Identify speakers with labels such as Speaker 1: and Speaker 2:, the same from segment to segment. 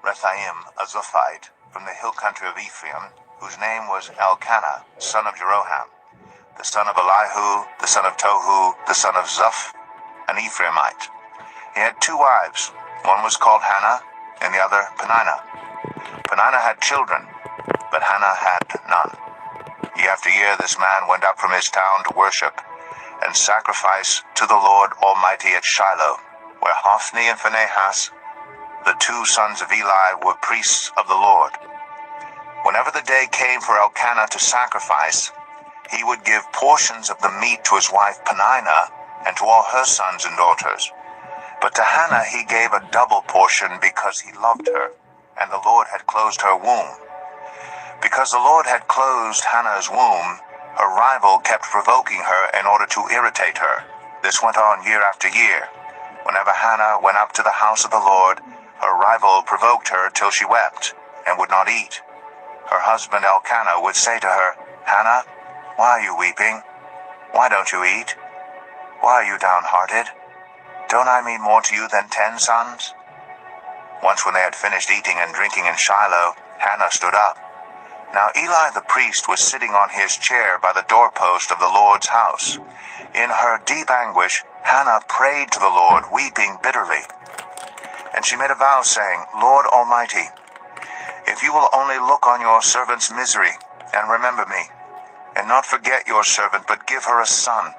Speaker 1: Rephaim, a Zuphite, from the hill country of Ephraim, whose name was Elkanah, son of Jeroham, the son of Elihu, the son of Tohu, the son of Zuph, an Ephraimite. He had 2 wives. One was called Hannah, and the other Peninnah. Peninnah had children, but Hannah had none. Year after year this man went up from his town to worship and sacrifice to the Lord Almighty at Shiloh, where Hophni and Phinehas, the 2 sons of Eli, were priests of the Lord. Whenever the day came for Elkanah to sacrifice, he would give portions of the meat to his wife Peninnah and to all her sons and daughters. But to Hannah he gave a double portion because he loved her, and the Lord had closed her womb. Because the Lord had closed Hannah's womb, her rival kept provoking her in order to irritate her. This went on year after year. Whenever Hannah went up to the house of the Lord, her rival provoked her till she wept and would not eat. Her husband Elkanah would say to her, "Hannah, why are you weeping? Why don't you eat? Why are you downhearted? Don't I mean more to you than 10 sons?" Once when they had finished eating and drinking in Shiloh, Hannah stood up. Now Eli the priest was sitting on his chair by the doorpost of the Lord's house. In her deep anguish, Hannah prayed to the Lord, weeping bitterly. And she made a vow, saying, "Lord Almighty, if you will only look on your servant's misery and remember me, and not forget your servant, but give her a son,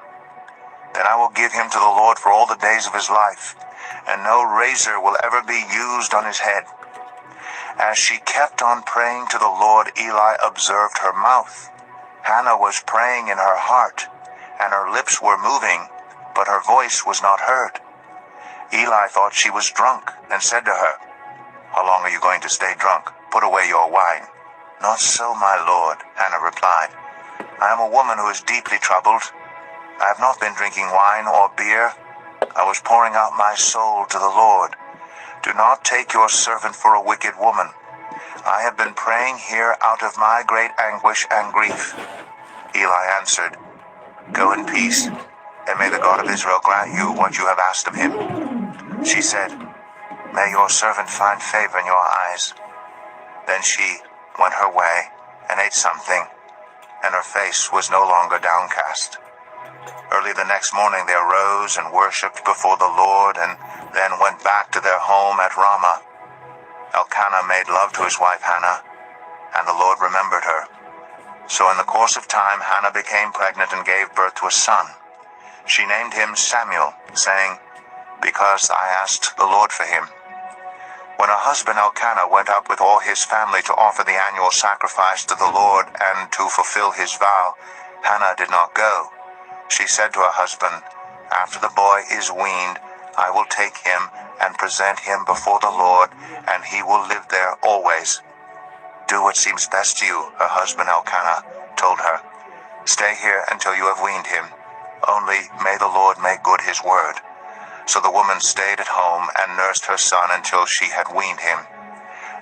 Speaker 1: then I will give him to the Lord for all the days of his life, and no razor will ever be used on his head." As she kept on praying to the Lord, Eli observed her mouth. Hannah was praying in her heart, and her lips were moving, but her voice was not heard. Eli thought she was drunk, and said to her, "How long are you going to stay drunk? Put away your wine." "Not so, my Lord," Hannah replied. "I am a woman who is deeply troubled. I have not been drinking wine or beer. I was pouring out my soul to the Lord. Do not take your servant for a wicked woman. I have been praying here out of my great anguish and grief." Eli answered, "Go in peace, and may the God of Israel grant you what you have asked of him." She said, "May your servant find favor in your eyes." Then she went her way and ate something, and her face was no longer downcast. Early the next morning they arose and worshipped before the Lord, and then went back to their home at Ramah. Elkanah made love to his wife Hannah, and the Lord remembered her. So in the course of time Hannah became pregnant and gave birth to a son. She named him Samuel, saying, "Because I asked the Lord for him." When her husband Elkanah went up with all his family to offer the annual sacrifice to the Lord and to fulfill his vow, Hannah did not go. She said to her husband, "After the boy is weaned, I will take him and present him before the Lord, and he will live there always." "Do what seems best to you," her husband Elkanah told her. "Stay here until you have weaned him. Only may the Lord make good his word." So the woman stayed at home and nursed her son until she had weaned him.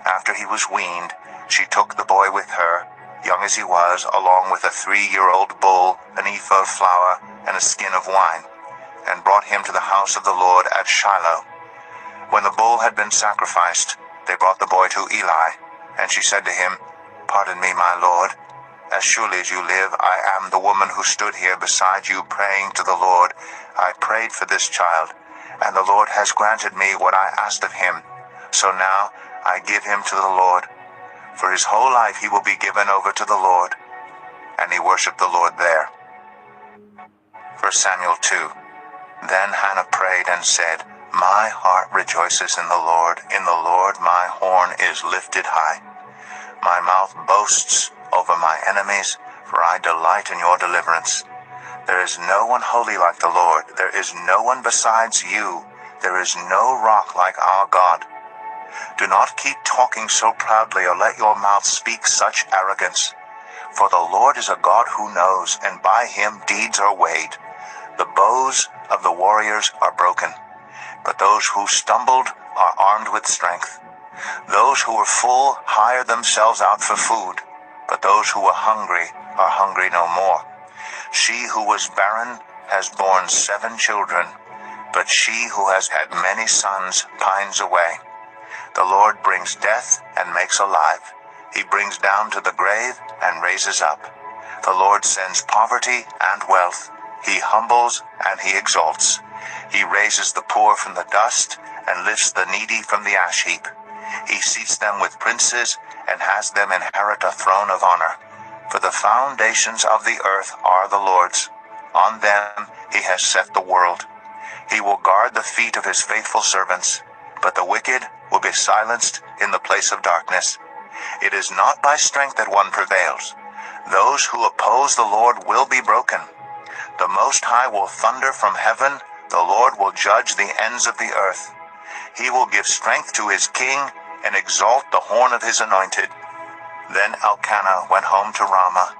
Speaker 1: After he was weaned, she took the boy with her, young as he was, along with a 3-year-old bull, an ephah of flour, and a skin of wine, and brought him to the house of the Lord at Shiloh. When the bull had been sacrificed, they brought the boy to Eli, and she said to him, "Pardon me, my lord. As surely as you live, I am the woman who stood here beside you praying to the Lord. I prayed for this child, and the Lord has granted me what I asked of him. So now I give him to the Lord. For his whole life he will be given over to the Lord." And he worshipped the Lord there. 1 Samuel 2. Then Hannah prayed and said, "My heart rejoices in the Lord. In the Lord my horn is lifted high. My mouth boasts over my enemies, for I delight in your deliverance. There is no one holy like the Lord. There is no one besides you. There is no rock like our God. Do not keep talking so proudly, or let your mouth speak such arrogance. For the Lord is a God who knows, and by him deeds are weighed. The bows of the warriors are broken, but those who stumbled are armed with strength. Those who were full hire themselves out for food, but those who were hungry are hungry no more. She who was barren has borne 7 children, but she who has had many sons pines away. The Lord brings death and makes alive. He brings down to the grave and raises up. The Lord sends poverty and wealth. He humbles and he exalts. He raises the poor from the dust and lifts the needy from the ash heap. He seats them with princes and has them inherit a throne of honor. For the foundations of the earth are the Lord's. On them he has set the world. He will guard the feet of his faithful servants, but the wicked will be silenced in the place of darkness. It is not by strength that one prevails. Those who oppose the Lord will be broken. The Most High will thunder from heaven. The Lord will judge the ends of the earth. He will give strength to his king and exalt the horn of his anointed. Then Elkanah went home to Ramah,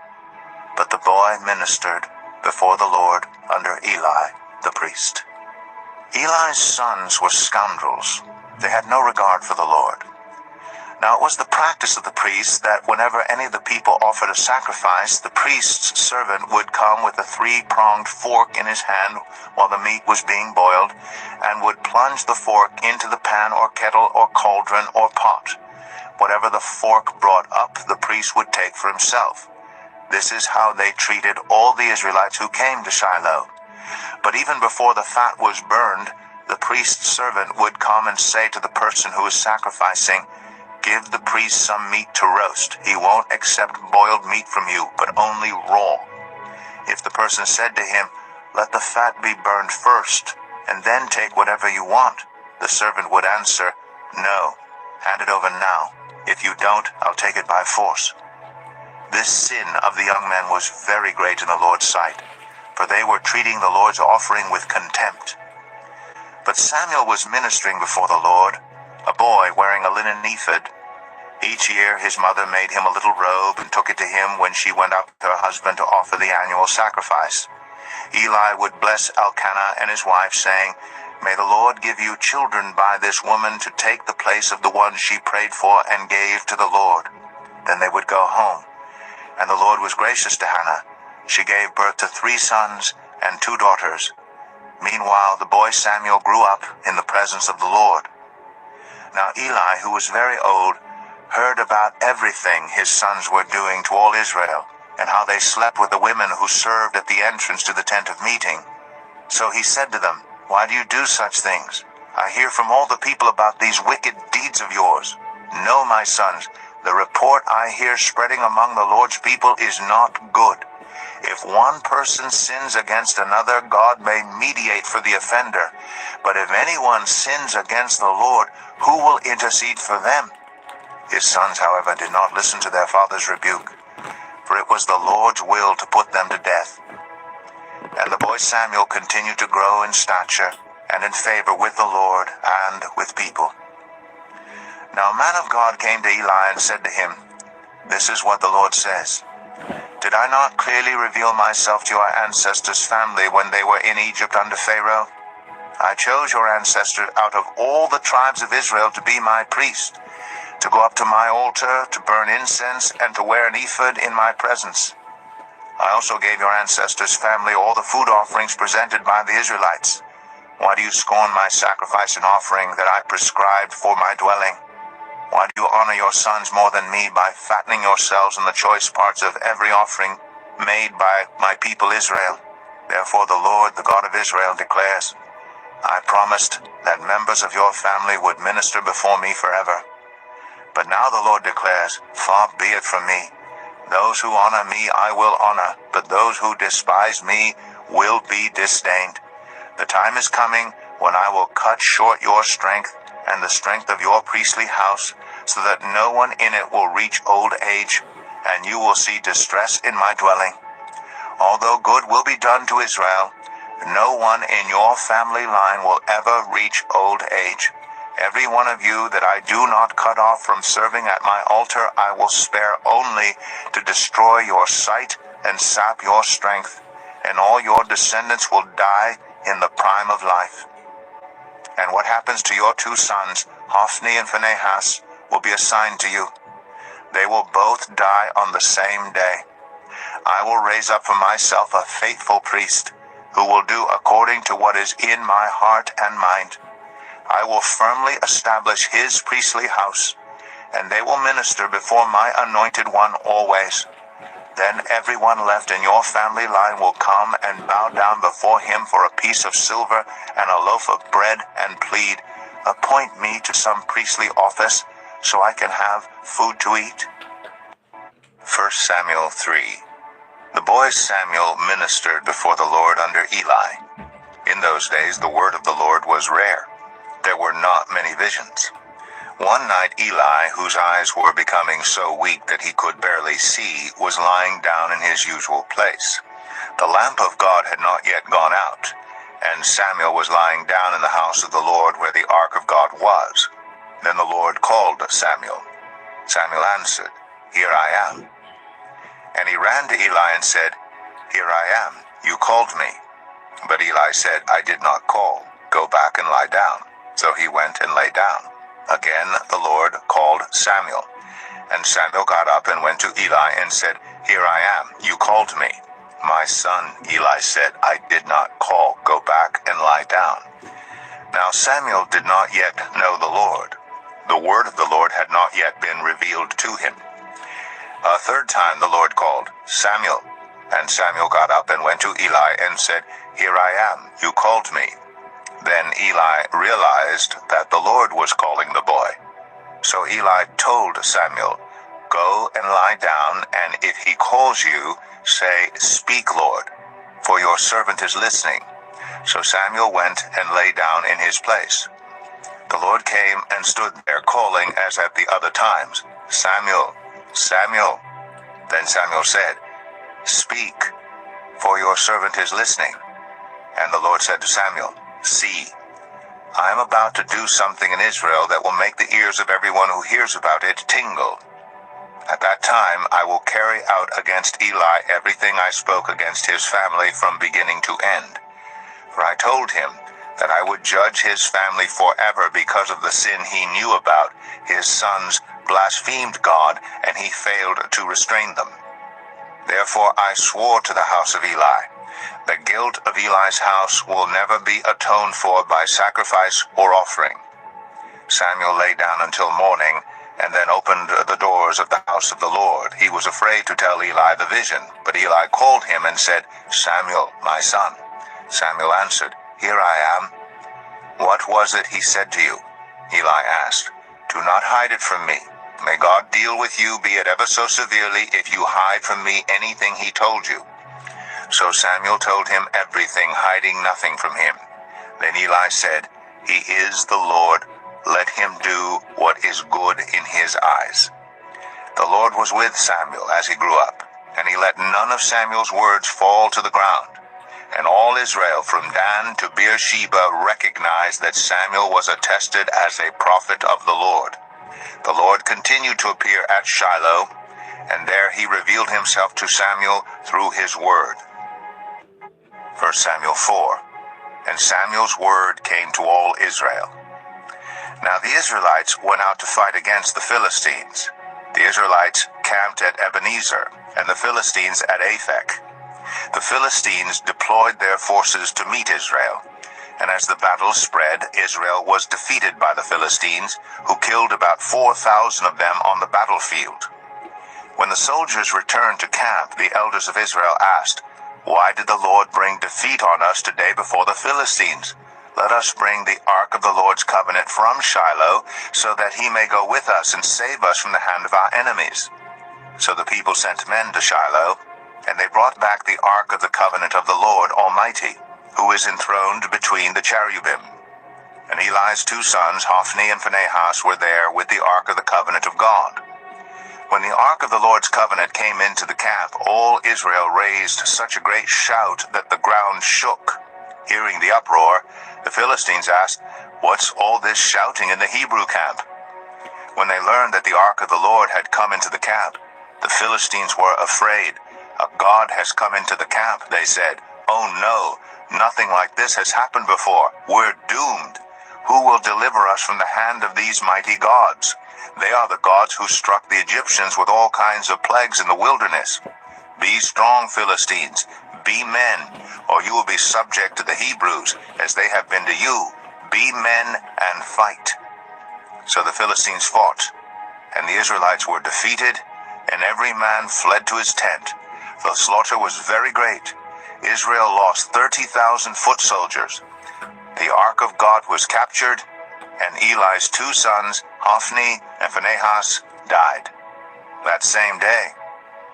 Speaker 1: but the boy ministered before the Lord under Eli the priest. Eli's sons were scoundrels. They had no regard for the Lord. Now it was the practice of the priests that whenever any of the people offered a sacrifice, the priest's servant would come with a three-pronged fork in his hand while the meat was being boiled, and would plunge the fork into the pan or kettle or cauldron or pot. Whatever the fork brought up, the priest would take for himself. This is how they treated all the Israelites who came to Shiloh. But even before the fat was burned, the priest's servant would come and say to the person who was sacrificing, "Give the priest some meat to roast. He won't accept boiled meat from you, but only raw." If the person said to him, "Let the fat be burned first, and then take whatever you want," the servant would answer, "No, hand it over now. If you don't, I'll take it by force." This sin of the young men was very great in the Lord's sight, for they were treating the Lord's offering with contempt. But Samuel was ministering before the Lord, a boy wearing a linen ephod. Each year his mother made him a little robe and took it to him when she went up to her husband to offer the annual sacrifice. Eli would bless Elkanah and his wife, saying, "May the Lord give you children by this woman to take the place of the one she prayed for and gave to the Lord." Then they would go home. And the Lord was gracious to Hannah. She gave birth to 3 sons and 2 daughters. Meanwhile, the boy Samuel grew up in the presence of the Lord. Now Eli, who was very old, heard about everything his sons were doing to all Israel, and how they slept with the women who served at the entrance to the tent of meeting. So he said to them, "Why do you do such things? I hear from all the people about these wicked deeds of yours. No, my sons, the report I hear spreading among the Lord's people is not good. If one person sins against another, God may mediate for the offender. But if anyone sins against the Lord, who will intercede for them?" His sons, however, did not listen to their father's rebuke, for it was the Lord's will to put them to death. And the boy Samuel continued to grow in stature and in favor with the Lord and with people. Now a man of God came to Eli and said to him, "This is what the Lord says. Did I not clearly reveal myself to your ancestors' family when they were in Egypt under Pharaoh? I chose your ancestors out of all the tribes of Israel to be my priest, to go up to my altar, to burn incense, and to wear an ephod in my presence. I also gave your ancestors' family all the food offerings presented by the Israelites. Why do you scorn my sacrifice and offering that I prescribed for my dwelling? Why do you honor your sons more than me by fattening yourselves on the choice parts of every offering made by my people Israel? Therefore the Lord, the God of Israel, declares, I promised that members of your family would minister before me forever. But now the Lord declares, far be it from me. Those who honor me I will honor, but those who despise me will be disdained. The time is coming when I will cut short your strength and the strength of your priestly house, so that no one in it will reach old age, and you will see distress in my dwelling. Although good will be done to Israel, no one in your family line will ever reach old age. Every one of you that I do not cut off from serving at my altar, I will spare only to destroy your sight and sap your strength, and all your descendants will die in the prime of life. And what happens to your 2 sons, Hophni and Phinehas, will be a sign to you. They will both die on the same day. I will raise up for myself a faithful priest, who will do according to what is in my heart and mind. I will firmly establish his priestly house, and they will minister before my anointed one always. Then everyone left in your family line will come and bow down before him for a piece of silver and a loaf of bread and plead, 'Appoint me to some priestly office so I can have food to eat.'" 1 Samuel 3. The boy Samuel ministered before the Lord under Eli. In those days the word of the Lord was rare. There were not many visions. One night Eli, whose eyes were becoming so weak that he could barely see, was lying down in his usual place. The lamp of God had not yet gone out, and Samuel was lying down in the house of the Lord where the ark of God was. Then the Lord called Samuel. Samuel answered, "Here I am." And he ran to Eli and said, "Here I am. You called me." But Eli said, "I did not call. Go back and lie down." So he went and lay down. Again the Lord called Samuel. And Samuel got up and went to Eli and said, "Here I am. You called me." "My son," Eli said, "I did not call. Go back and lie down." Now Samuel did not yet know the Lord. The word of the Lord had not yet been revealed to him. A third time the Lord called, "Samuel." And Samuel got up and went to Eli and said, "Here I am. You called me." Then Eli realized that the Lord was calling the boy. So Eli told Samuel, "Go and lie down, and if he calls you, say, 'Speak, Lord,' for your servant is listening." So Samuel went and lay down in his place. The Lord came and stood there, calling as at the other times, "Samuel, Samuel." Then Samuel said, "Speak, for your servant is listening." And the Lord said to Samuel, "See, I am about to do something in Israel that will make the ears of everyone who hears about it tingle. At that time I will carry out against Eli everything I spoke against his family from beginning to end. For I told him that I would judge his family forever because of the sin he knew about. His sons blasphemed God, and he failed to restrain them. Therefore I swore to the house of Eli, the guilt of Eli's house will never be atoned for by sacrifice or offering." Samuel lay down until morning, and then opened the doors of the house of the Lord. He was afraid to tell Eli the vision, but Eli called him and said, "Samuel, my son." Samuel answered, "Here I am." "What was it he said to you?" Eli asked. "Do not hide it from me. May God deal with you, be it ever so severely, if you hide from me anything he told you." So Samuel told him everything, hiding nothing from him. Then Eli said, "He is the Lord. Let him do what is good in his eyes." The Lord was with Samuel as he grew up, and he let none of Samuel's words fall to the ground. And all Israel from Dan to Beersheba recognized that Samuel was attested as a prophet of the Lord. The Lord continued to appear at Shiloh, and there he revealed himself to Samuel through his word. 1 Samuel 4. And Samuel's word came to all Israel. Now the Israelites went out to fight against the Philistines. The Israelites camped at Ebenezer, and the Philistines at Aphek. The Philistines deployed their forces to meet Israel, and as the battle spread, Israel was defeated by the Philistines, who killed about 4,000 of them on the battlefield. When the soldiers returned to camp, the elders of Israel asked, "Why did the Lord bring defeat on us today before the Philistines? Let us bring the ark of the Lord's covenant from Shiloh, so that he may go with us and save us from the hand of our enemies." So the people sent men to Shiloh, and they brought back the ark of the covenant of the Lord Almighty, who is enthroned between the cherubim. And Eli's two sons, Hophni and Phinehas, were there with the ark of the covenant of God. When the ark of the Lord's covenant came into the camp, all Israel raised such a great shout that the ground shook. Hearing the uproar, the Philistines asked, "What's all this shouting in the Hebrew camp?" When they learned that the ark of the Lord had come into the camp, the Philistines were afraid. "A god has come into the camp," they said. "Oh no, nothing like this has happened before. We're doomed. Who will deliver us from the hand of these mighty gods? They are the gods who struck the Egyptians with all kinds of plagues in the wilderness. Be strong, Philistines. Be men, or you will be subject to the Hebrews, as they have been to you. Be men and fight." So the Philistines fought, and the Israelites were defeated, and every man fled to his tent. The slaughter was very great. Israel lost 30,000 foot soldiers. The ark of God was captured, and Eli's 2 sons, Hophni and Phinehas, died. That same day,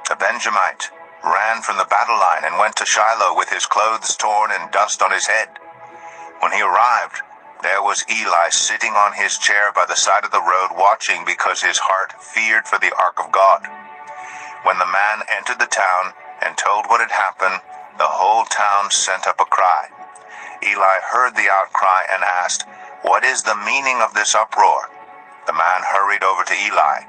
Speaker 1: a Benjamite ran from the battle line and went to Shiloh with his clothes torn and dust on his head. When he arrived, there was Eli sitting on his chair by the side of the road watching because his heart feared for the ark of God. When the man entered the town and told what had happened, the whole town sent up a cry. Eli heard the outcry and asked, "What is the meaning of this uproar?" The man hurried over to Eli,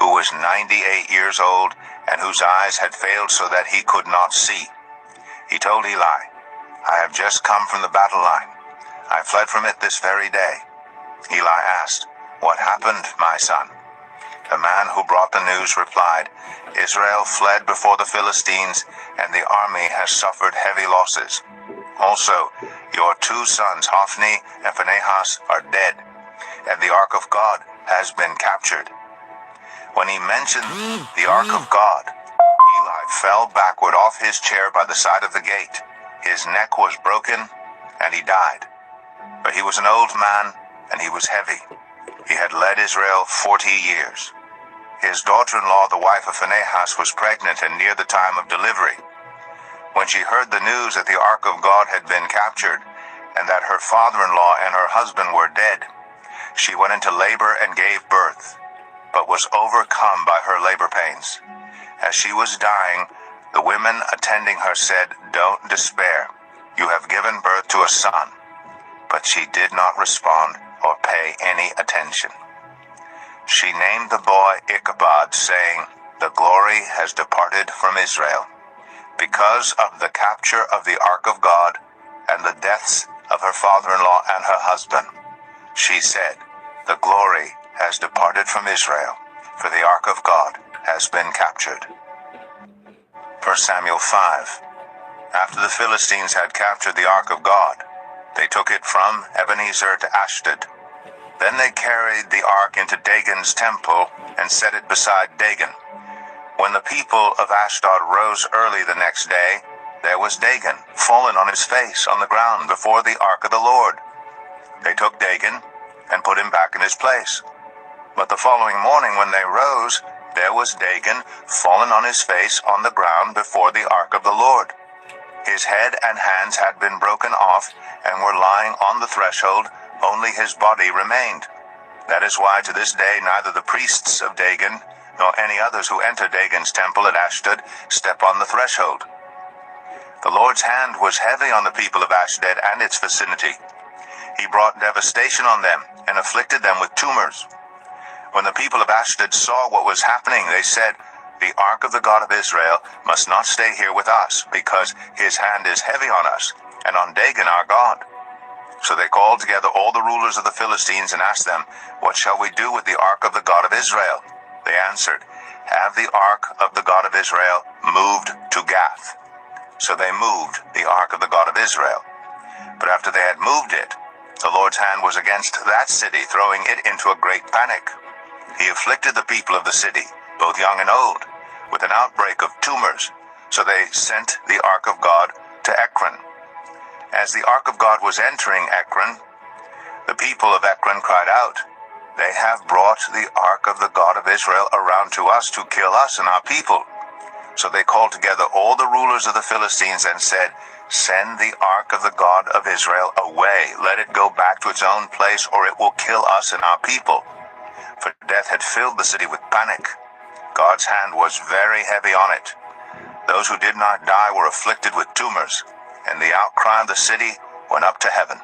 Speaker 1: who was 98 years old and whose eyes had failed so that he could not see. He told Eli, "I have just come from the battle line. I fled from it this very day." Eli asked, "What happened, my son?" The man who brought the news replied, "Israel fled before the Philistines, and the army has suffered heavy losses. Also, your 2 sons, Hophni and Phinehas, are dead, and the ark of God has been captured." When he mentioned the ark of God, Eli fell backward off his chair by the side of the gate. His neck was broken, and he died. But he was an old man, and he was heavy. He had led Israel 40 years. His daughter-in-law, the wife of Phinehas, was pregnant and near the time of delivery. When she heard the news that the ark of God had been captured, and that her father-in-law and her husband were dead, she went into labor and gave birth, but was overcome by her labor pains. As she was dying, the women attending her said, "Don't despair. You have given birth to a son." But she did not respond or pay any attention. She named the boy Ichabod, saying, "The glory has departed from Israel," because of the capture of the ark of God and the deaths of her father-in-law and her husband. She said, "The glory has departed from Israel, for the ark of God has been captured." 1 Samuel 5. After the Philistines had captured the ark of God, they took it from Ebenezer to Ashdod. Then they carried the ark into Dagon's temple and set it beside Dagon. When the people of Ashdod rose early the next day, there was Dagon, fallen on his face on the ground before the ark of the Lord. They took Dagon and put him back in his place. But the following morning when they rose, there was Dagon, fallen on his face on the ground before the ark of the Lord. His head and hands had been broken off and were lying on the threshold, only his body remained. That is why to this day neither the priests of Dagon nor any others who enter Dagon's temple at Ashdod step on the threshold. The Lord's hand was heavy on the people of Ashdod and its vicinity. He brought devastation on them and afflicted them with tumors. When the people of Ashdod saw what was happening, they said, "The ark of the God of Israel must not stay here with us, because his hand is heavy on us, and on Dagon our God." So they called together all the rulers of the Philistines and asked them, "What shall we do with the ark of the God of Israel?" They answered, "Have the ark of the God of Israel moved to Gath." So they moved the ark of the God of Israel. But after they had moved it, the Lord's hand was against that city, throwing it into a great panic. He afflicted the people of the city, both young and old, with an outbreak of tumors. So they sent the ark of God to Ekron. As the ark of God was entering Ekron, the people of Ekron cried out, "They have brought the ark of the God of Israel around to us to kill us and our people." So they called together all the rulers of the Philistines and said, "Send the ark of the God of Israel away. Let it go back to its own place, or it will kill us and our people." For death had filled the city with panic. God's hand was very heavy on it. Those who did not die were afflicted with tumors, and the outcry of the city went up to heaven.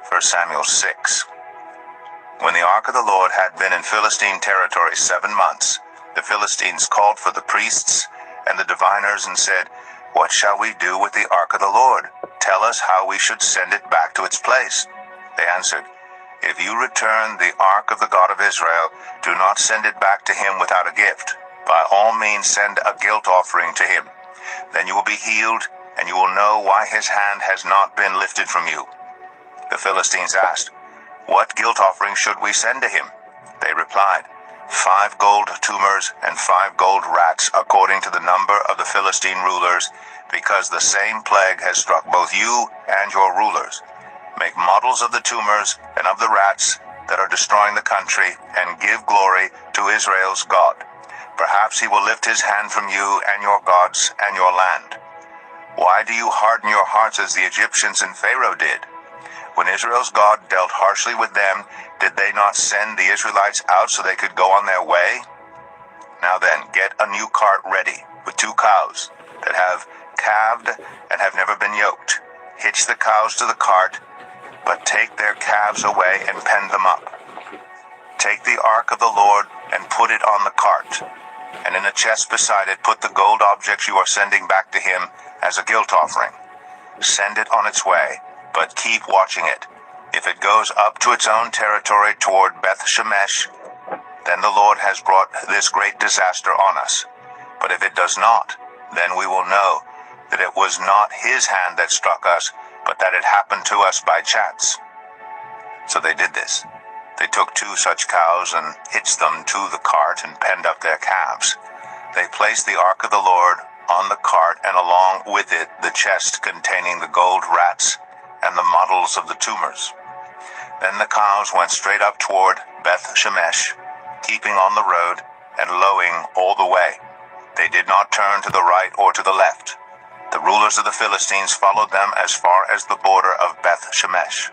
Speaker 1: 1 Samuel 6. When the ark of the Lord had been in Philistine territory 7 months, the Philistines called for the priests and the diviners and said, "What shall we do with the ark of the Lord? Tell us how we should send it back to its place." They answered, "If you return the ark of the God of Israel, do not send it back to him without a gift. By all means send a guilt offering to him. Then you will be healed, and you will know why his hand has not been lifted from you." The Philistines asked, "What guilt offering should we send to him?" They replied, 5 gold tumors and 5 gold rats, according to the number of the Philistine rulers, because the same plague has struck both you and your rulers. Make models of the tumors and of the rats that are destroying the country, and give glory to Israel's God. Perhaps he will lift his hand from you and your gods and your land. Why do you harden your hearts as the Egyptians and Pharaoh did? When Israel's God dealt harshly with them, did they not send the Israelites out so they could go on their way? Now then, get a new cart ready with 2 cows that have calved and have never been yoked. Hitch the cows to the cart, but take their calves away and pen them up. Take the ark of the Lord and put it on the cart, and in a chest beside it put the gold objects you are sending back to him as a guilt offering. Send it on its way, but keep watching it. If it goes up to its own territory toward Beth Shemesh, then the Lord has brought this great disaster on us. But if it does not, then we will know that it was not his hand that struck us, but that it happened to us by chance. So they did this. They took 2 such cows and hitched them to the cart and penned up their calves. They placed the ark of the Lord on the cart, and along with it the chest containing the gold rats and the models of the tumors. Then the cows went straight up toward Beth Shemesh, keeping on the road and lowing all the way. They did not turn to the right or to the left. The rulers of the Philistines followed them as far as the border of Beth Shemesh.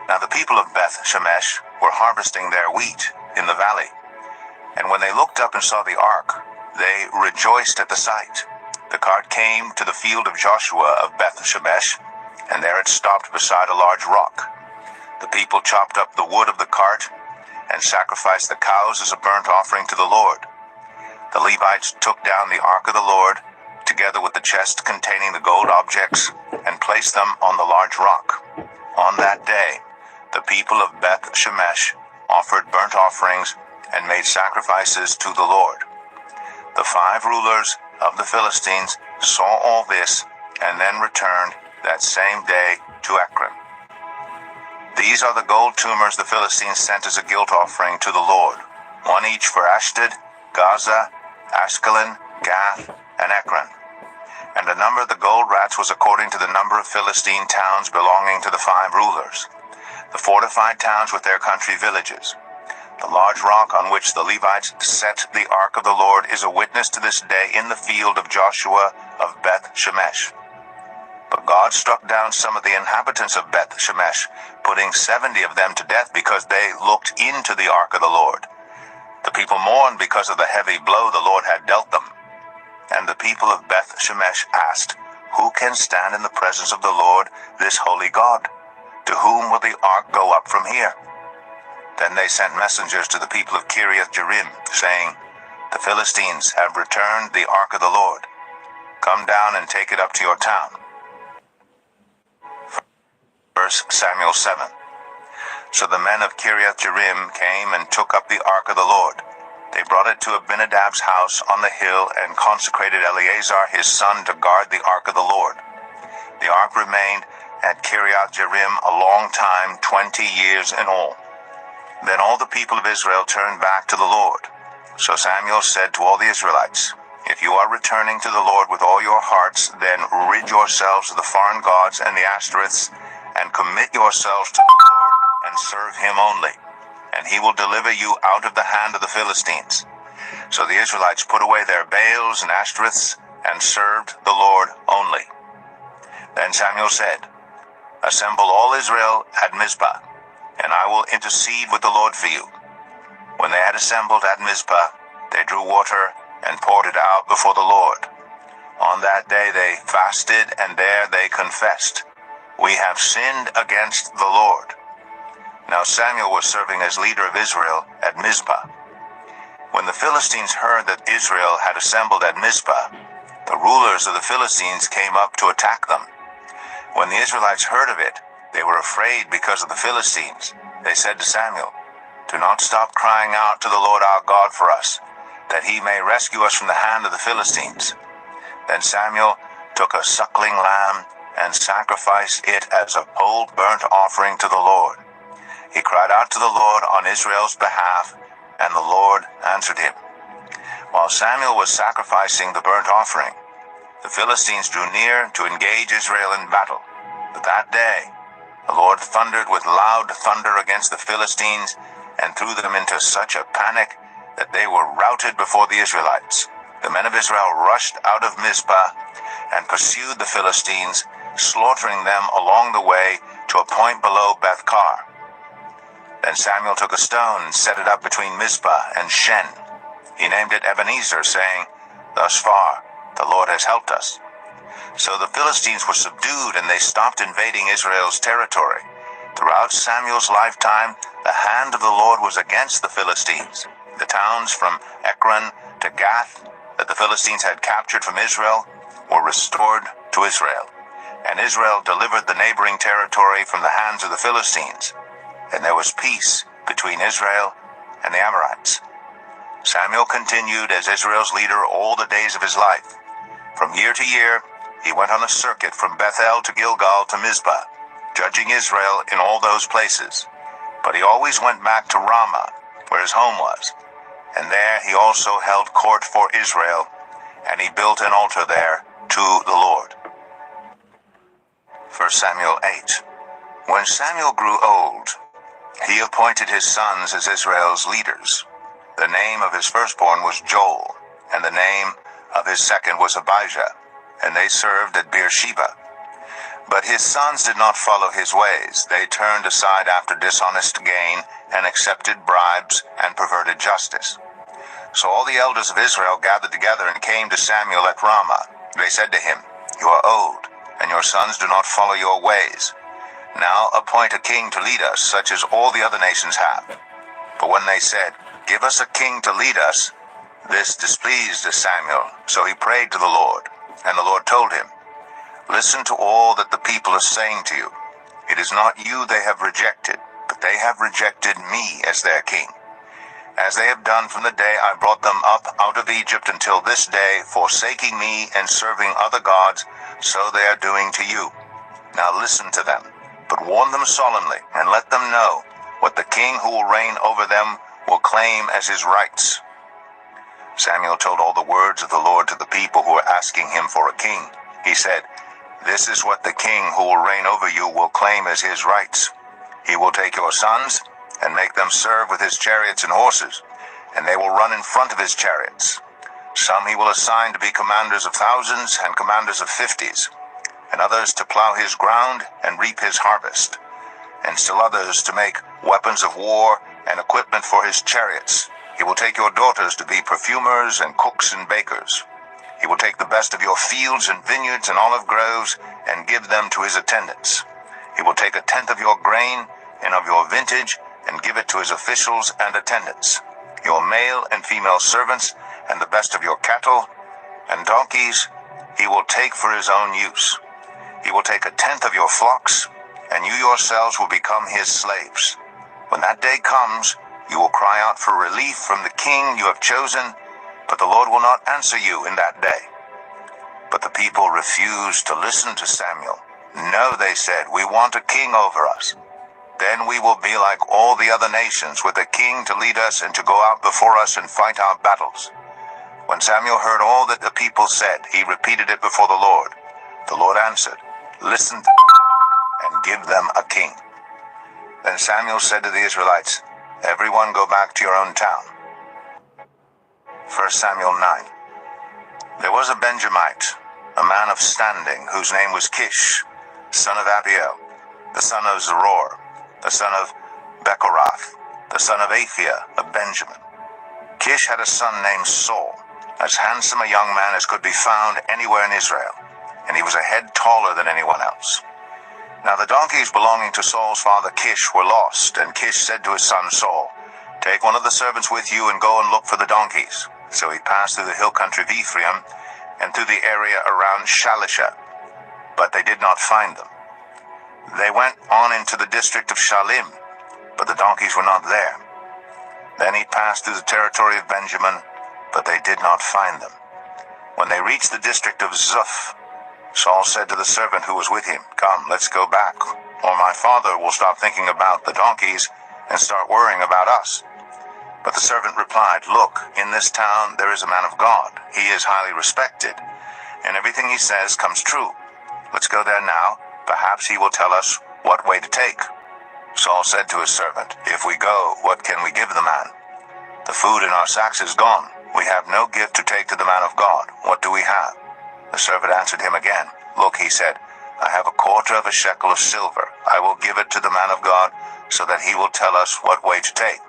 Speaker 1: Now the people of Beth Shemesh were harvesting their wheat in the valley, and when they looked up and saw the ark, they rejoiced at the sight. The cart came to the field of Joshua of Beth Shemesh, and there it stopped beside a large rock. The people chopped up the wood of the cart and sacrificed the cows as a burnt offering to the Lord. The Levites took down the ark of the Lord, together with the chest containing the gold objects, and placed them on the large rock. On that day, the people of Beth Shemesh offered burnt offerings and made sacrifices to the Lord. The 5 rulers of the Philistines saw all this, and then returned that same day to Ekron. These are the gold tumors the Philistines sent as a guilt offering to the Lord, 1 each for Ashdod, Gaza, Ashkelon, Gath, and Ekron. And the number of the gold rats was according to the number of Philistine towns belonging to the 5 rulers, the fortified towns with their country villages. The large rock on which the Levites set the ark of the Lord is a witness to this day in the field of Joshua of Beth Shemesh. But God struck down some of the inhabitants of Beth Shemesh, putting 70 of them to death because they looked into the ark of the Lord. The people mourned because of the heavy blow the Lord had dealt them. And the people of Beth Shemesh asked, "Who can stand in the presence of the Lord, this holy God? To whom will the ark go up from here?" Then they sent messengers to the people of Kiriath Jearim, saying, "The Philistines have returned the ark of the Lord. Come down and take it up to your town." 1 Samuel 7. So the men of Kiriath Jearim came and took up the ark of the Lord. They brought it to Abinadab's house on the hill and consecrated Eleazar his son to guard the ark of the Lord. The ark remained at Kiriath Jearim a long time, 20 years in all. Then all the people of Israel turned back to the Lord. So Samuel said to all the Israelites, "If you are returning to the Lord with all your hearts, then rid yourselves of the foreign gods and the Ashtoreths, and commit yourselves to the Lord and serve him only, and he will deliver you out of the hand of the Philistines." So the Israelites put away their Baals and Ashtoreths and served the Lord only. Then Samuel said, "Assemble all Israel at Mizpah, and I will intercede with the Lord for you." When they had assembled at Mizpah, they drew water and poured it out before the Lord. On that day they fasted, and there they confessed, "We have sinned against the Lord." Now Samuel was serving as leader of Israel at Mizpah. When the Philistines heard that Israel had assembled at Mizpah, the rulers of the Philistines came up to attack them. When the Israelites heard of it, they were afraid because of the Philistines. They said to Samuel, "Do not stop crying out to the Lord our God for us, that he may rescue us from the hand of the Philistines." Then Samuel took a suckling lamb and sacrifice it as a whole burnt offering to the Lord. He cried out to the Lord on Israel's behalf, and the Lord answered him. While Samuel was sacrificing the burnt offering, the Philistines drew near to engage Israel in battle. But that day, the Lord thundered with loud thunder against the Philistines and threw them into such a panic that they were routed before the Israelites. The men of Israel rushed out of Mizpah and pursued the Philistines, slaughtering them along the way to a point below Beth-kar. Then Samuel took a stone and set it up between Mizpah and Shen. He named it Ebenezer, saying, "Thus far the Lord has helped us." So the Philistines were subdued, and they stopped invading Israel's territory. Throughout Samuel's lifetime, the hand of the Lord was against the Philistines. The towns from Ekron to Gath that the Philistines had captured from Israel were restored to Israel, and Israel delivered the neighboring territory from the hands of the Philistines, and there was peace between Israel and the Amorites. Samuel continued as Israel's leader all the days of his life. From year to year, he went on a circuit from Bethel to Gilgal to Mizpah, judging Israel in all those places. But he always went back to Ramah, where his home was, and there he also held court for Israel, and he built an altar there to the Lord. 1 Samuel 8. When Samuel grew old, he appointed his sons as Israel's leaders. The name of his firstborn was Joel, and the name of his second was Abijah, and they served at Beersheba. But his sons did not follow his ways. They turned aside after dishonest gain and accepted bribes and perverted justice. So all the elders of Israel gathered together and came to Samuel at Ramah. They said to him, "You are old, and your sons do not follow your ways. Now appoint a king to lead us, such as all the other nations have." But when they said, "Give us a king to lead us," this displeased Samuel. So he prayed to the Lord, and the Lord told him, "Listen to all that the people are saying to you. It is not you they have rejected, but they have rejected me as their king, as they have done from the day I brought them up out of Egypt until this day, forsaking me and serving other gods, so they are doing to you. Now listen to them, but warn them solemnly, and let them know what the king who will reign over them will claim as his rights." Samuel told all the words of the Lord to the people who were asking him for a king. He said, "This is what the king who will reign over you will claim as his rights. He will take your sons and make them serve with his chariots and horses, and they will run in front of his chariots. Some he will assign to be commanders of thousands and commanders of 50s, and others to plow his ground and reap his harvest, and still others to make weapons of war and equipment for his chariots. He will take your daughters to be perfumers and cooks and bakers. He will take the best of your fields and vineyards and olive groves and give them to his attendants. He will take 1/10 of your grain and of your vintage and give it to his officials and attendants. Your male and female servants and the best of your cattle and donkeys he will take for his own use. He will take 1/10 of your flocks, and you yourselves will become his slaves. When that day comes, you will cry out for relief from the king you have chosen, but the Lord will not answer you in that day." But the people refused to listen to Samuel. "No," they said, "we want a king over us. Then we will be like all the other nations, with a king to lead us and to go out before us and fight our battles." When Samuel heard all that the people said, he repeated it before the Lord. The Lord answered, "Listen to them and give them a king." Then Samuel said to the Israelites, "Everyone go back to your own town." 1 Samuel 9. There was a Benjamite, a man of standing, whose name was Kish, son of Abiel, the son of Zeror, the son of Bechorath, the son of Aphiah of Benjamin. Kish had a son named Saul, as handsome a young man as could be found anywhere in Israel, and he was a head taller than anyone else. Now the donkeys belonging to Saul's father Kish were lost, and Kish said to his son Saul, "Take one of the servants with you and go and look for the donkeys." So he passed through the hill country of Ephraim and through the area around Shalisha, but they did not find them. They went on into the district of Shalim, but the donkeys were not there. Then he passed through the territory of Benjamin, but they did not find them. When they reached the district of Zuph, Saul said to the servant who was with him, "Come, let's go back, or my father will stop thinking about the donkeys and start worrying about us." But the servant replied, "Look, in this town there is a man of God. He is highly respected, and everything he says comes true. Let's go there now. Perhaps he will tell us what way to take." Saul said to his servant, "If we go, what can we give the man? The food in our sacks is gone. We have no gift to take to the man of God. What do we have?" The servant answered him again. "Look," he said, "I have a quarter of a shekel of silver. I will give it to the man of God so that he will tell us what way to take."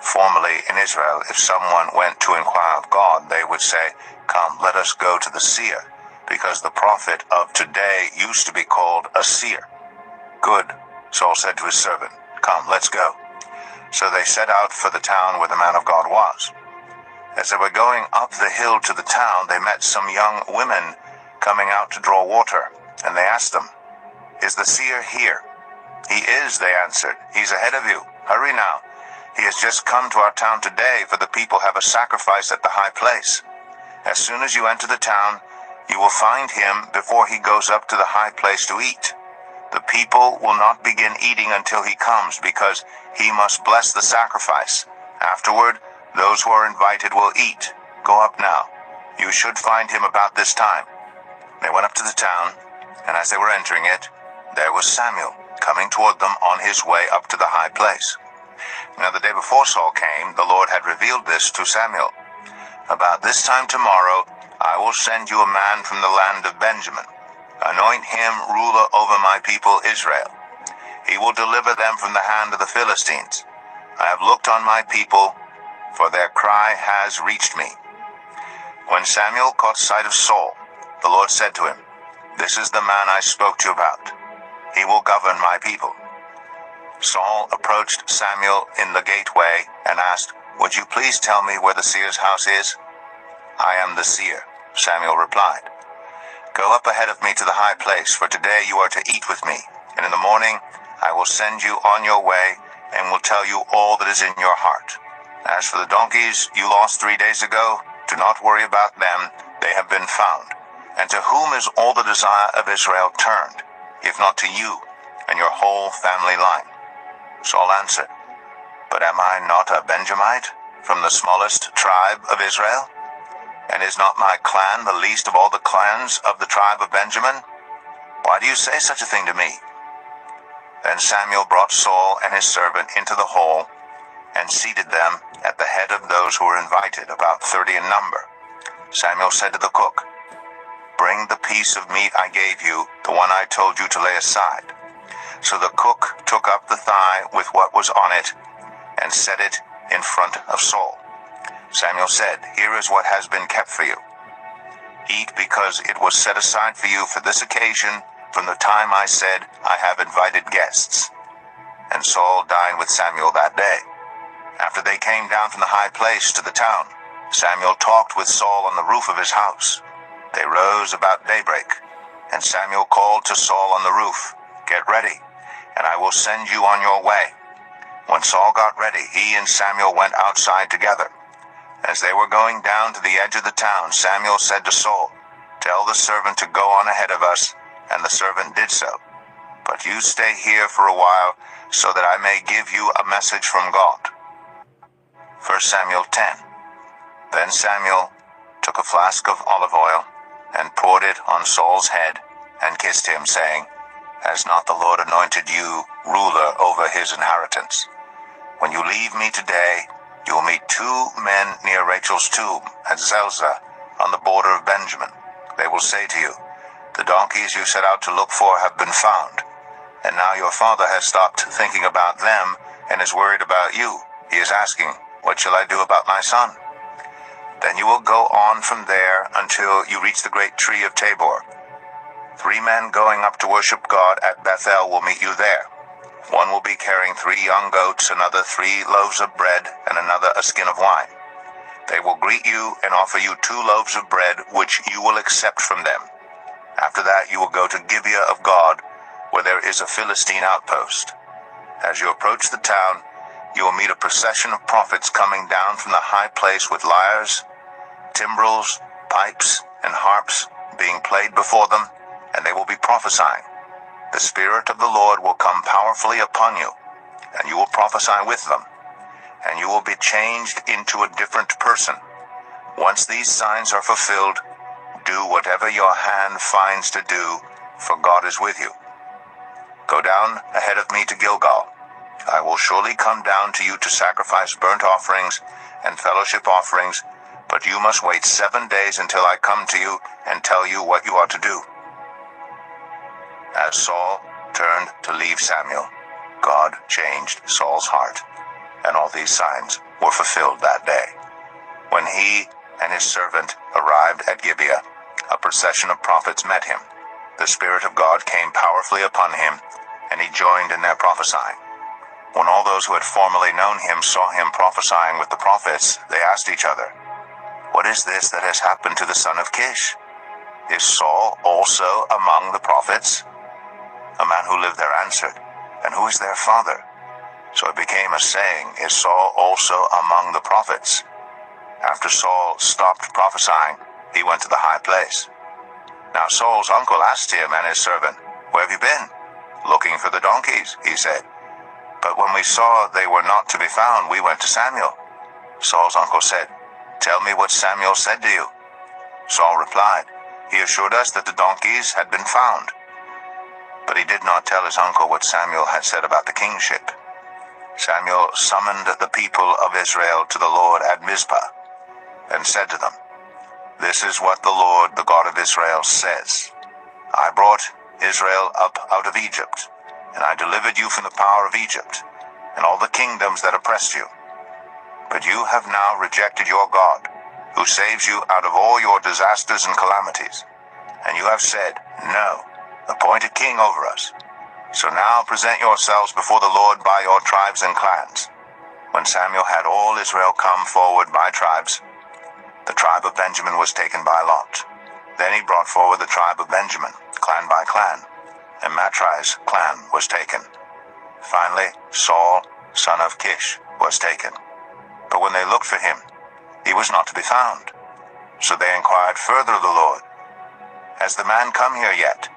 Speaker 1: Formerly in Israel, if someone went to inquire of God, they would say, "Come, let us go to the seer," because the prophet of today used to be called a seer. "Good," Saul said to his servant, "Come, let's go." So they set out for the town where the man of God was. As they were going up the hill to the town, they met some young women coming out to draw water, and they asked them, "Is the seer here?" "He is," they answered. "He's ahead of you. Hurry now. He has just come to our town today, for the people have a sacrifice at the high place. As soon as you enter the town, you will find him before he goes up to the high place to eat. The people will not begin eating until he comes, because he must bless the sacrifice. Afterward, those who are invited will eat. Go up now. You should find him about this time." They went up to the town, and as they were entering it, there was Samuel coming toward them on his way up to the high place. Now the day before Saul came, the Lord had revealed this to Samuel. "About this time tomorrow, I will send you a man from the land of Benjamin. Anoint him ruler over my people Israel. He will deliver them from the hand of the Philistines. I have looked on my people, for their cry has reached me." When Samuel caught sight of Saul, the Lord said to him, "This is the man I spoke to you about. He will govern my people." Saul approached Samuel in the gateway and asked, "Would you please tell me where the seer's house is?" "I am the seer," Samuel replied. "Go up ahead of me to the high place, for today you are to eat with me, and in the morning I will send you on your way and will tell you all that is in your heart. As for the donkeys you lost 3 days ago, do not worry about them. They have been found. And to whom is all the desire of Israel turned, if not to you and your whole family line?" Saul answered, "But am I not a Benjamite, from the smallest tribe of Israel? And is not my clan the least of all the clans of the tribe of Benjamin? Why do you say such a thing to me?" Then Samuel brought Saul and his servant into the hall and seated them at the head of those who were invited, about 30 in number. Samuel said to the cook, "Bring the piece of meat I gave you, the one I told you to lay aside." So the cook took up the thigh with what was on it and set it in front of Saul. Samuel said, "Here is what has been kept for you. Eat, because it was set aside for you for this occasion from the time I said, 'I have invited guests.'" And Saul dined with Samuel that day. After they came down from the high place to the town, Samuel talked with Saul on the roof of his house. They rose about daybreak, and Samuel called to Saul on the roof, "Get ready, and I will send you on your way." When Saul got ready, he and Samuel went outside together. As they were going down to the edge of the town, Samuel said to Saul, "Tell the servant to go on ahead of us," and the servant did so. "But you stay here for a while, so that I may give you a message from God." 1 Samuel 10. Then Samuel took a flask of olive oil and poured it on Saul's head and kissed him, saying, "Has not the Lord anointed you ruler over his inheritance? When you leave me today, you will meet 2 men near Rachel's tomb at Zelzah on the border of Benjamin. They will say to you, 'The donkeys you set out to look for have been found.' And now your father has stopped thinking about them and is worried about you. He is asking, 'What shall I do about my son?' Then you will go on from there until you reach the great tree of Tabor. 3 men going up to worship God at Bethel will meet you there. One will be carrying 3 young goats, another 3 loaves of bread, and another a skin of wine. They will greet you and offer you 2 loaves of bread, which you will accept from them. After that you will go to Gibeah of God, where there is a Philistine outpost. As you approach the town, you will meet a procession of prophets coming down from the high place with lyres, timbrels, pipes, and harps being played before them, and they will be prophesying. The Spirit of the Lord will come powerfully upon you, and you will prophesy with them, and you will be changed into a different person. Once these signs are fulfilled, do whatever your hand finds to do, for God is with you. Go down ahead of me to Gilgal. I will surely come down to you to sacrifice burnt offerings and fellowship offerings, but you must wait 7 days until I come to you and tell you what you are to do." As Saul turned to leave Samuel, God changed Saul's heart, and all these signs were fulfilled that day. When he and his servant arrived at Gibeah, a procession of prophets met him. The Spirit of God came powerfully upon him, and he joined in their prophesying. When all those who had formerly known him saw him prophesying with the prophets, they asked each other, "What is this that has happened to the son of Kish? Is Saul also among the prophets?" A man who lived there answered, "And who is their father?" So it became a saying, "Is Saul also among the prophets?" After Saul stopped prophesying, he went to the high place. Now Saul's uncle asked him and his servant, "Where have you been?" "Looking for the donkeys," he said. "But when we saw they were not to be found, we went to Samuel." Saul's uncle said, "Tell me what Samuel said to you." Saul replied, "He assured us that the donkeys had been found." But he did not tell his uncle what Samuel had said about the kingship. Samuel summoned the people of Israel to the Lord at Mizpah, and said to them, "This is what the Lord, the God of Israel, says. I brought Israel up out of Egypt, and I delivered you from the power of Egypt, and all the kingdoms that oppressed you. But you have now rejected your God, who saves you out of all your disasters and calamities. And you have said, 'No, appoint a king over us.' So now present yourselves before the Lord by your tribes and clans." When Samuel had all Israel come forward by tribes, the tribe of Benjamin was taken by lot. Then he brought forward the tribe of Benjamin, clan by clan, and Matri's clan was taken. Finally, Saul, son of Kish, was taken. But when they looked for him, he was not to be found. So they inquired further of the Lord, "Has the man come here yet?"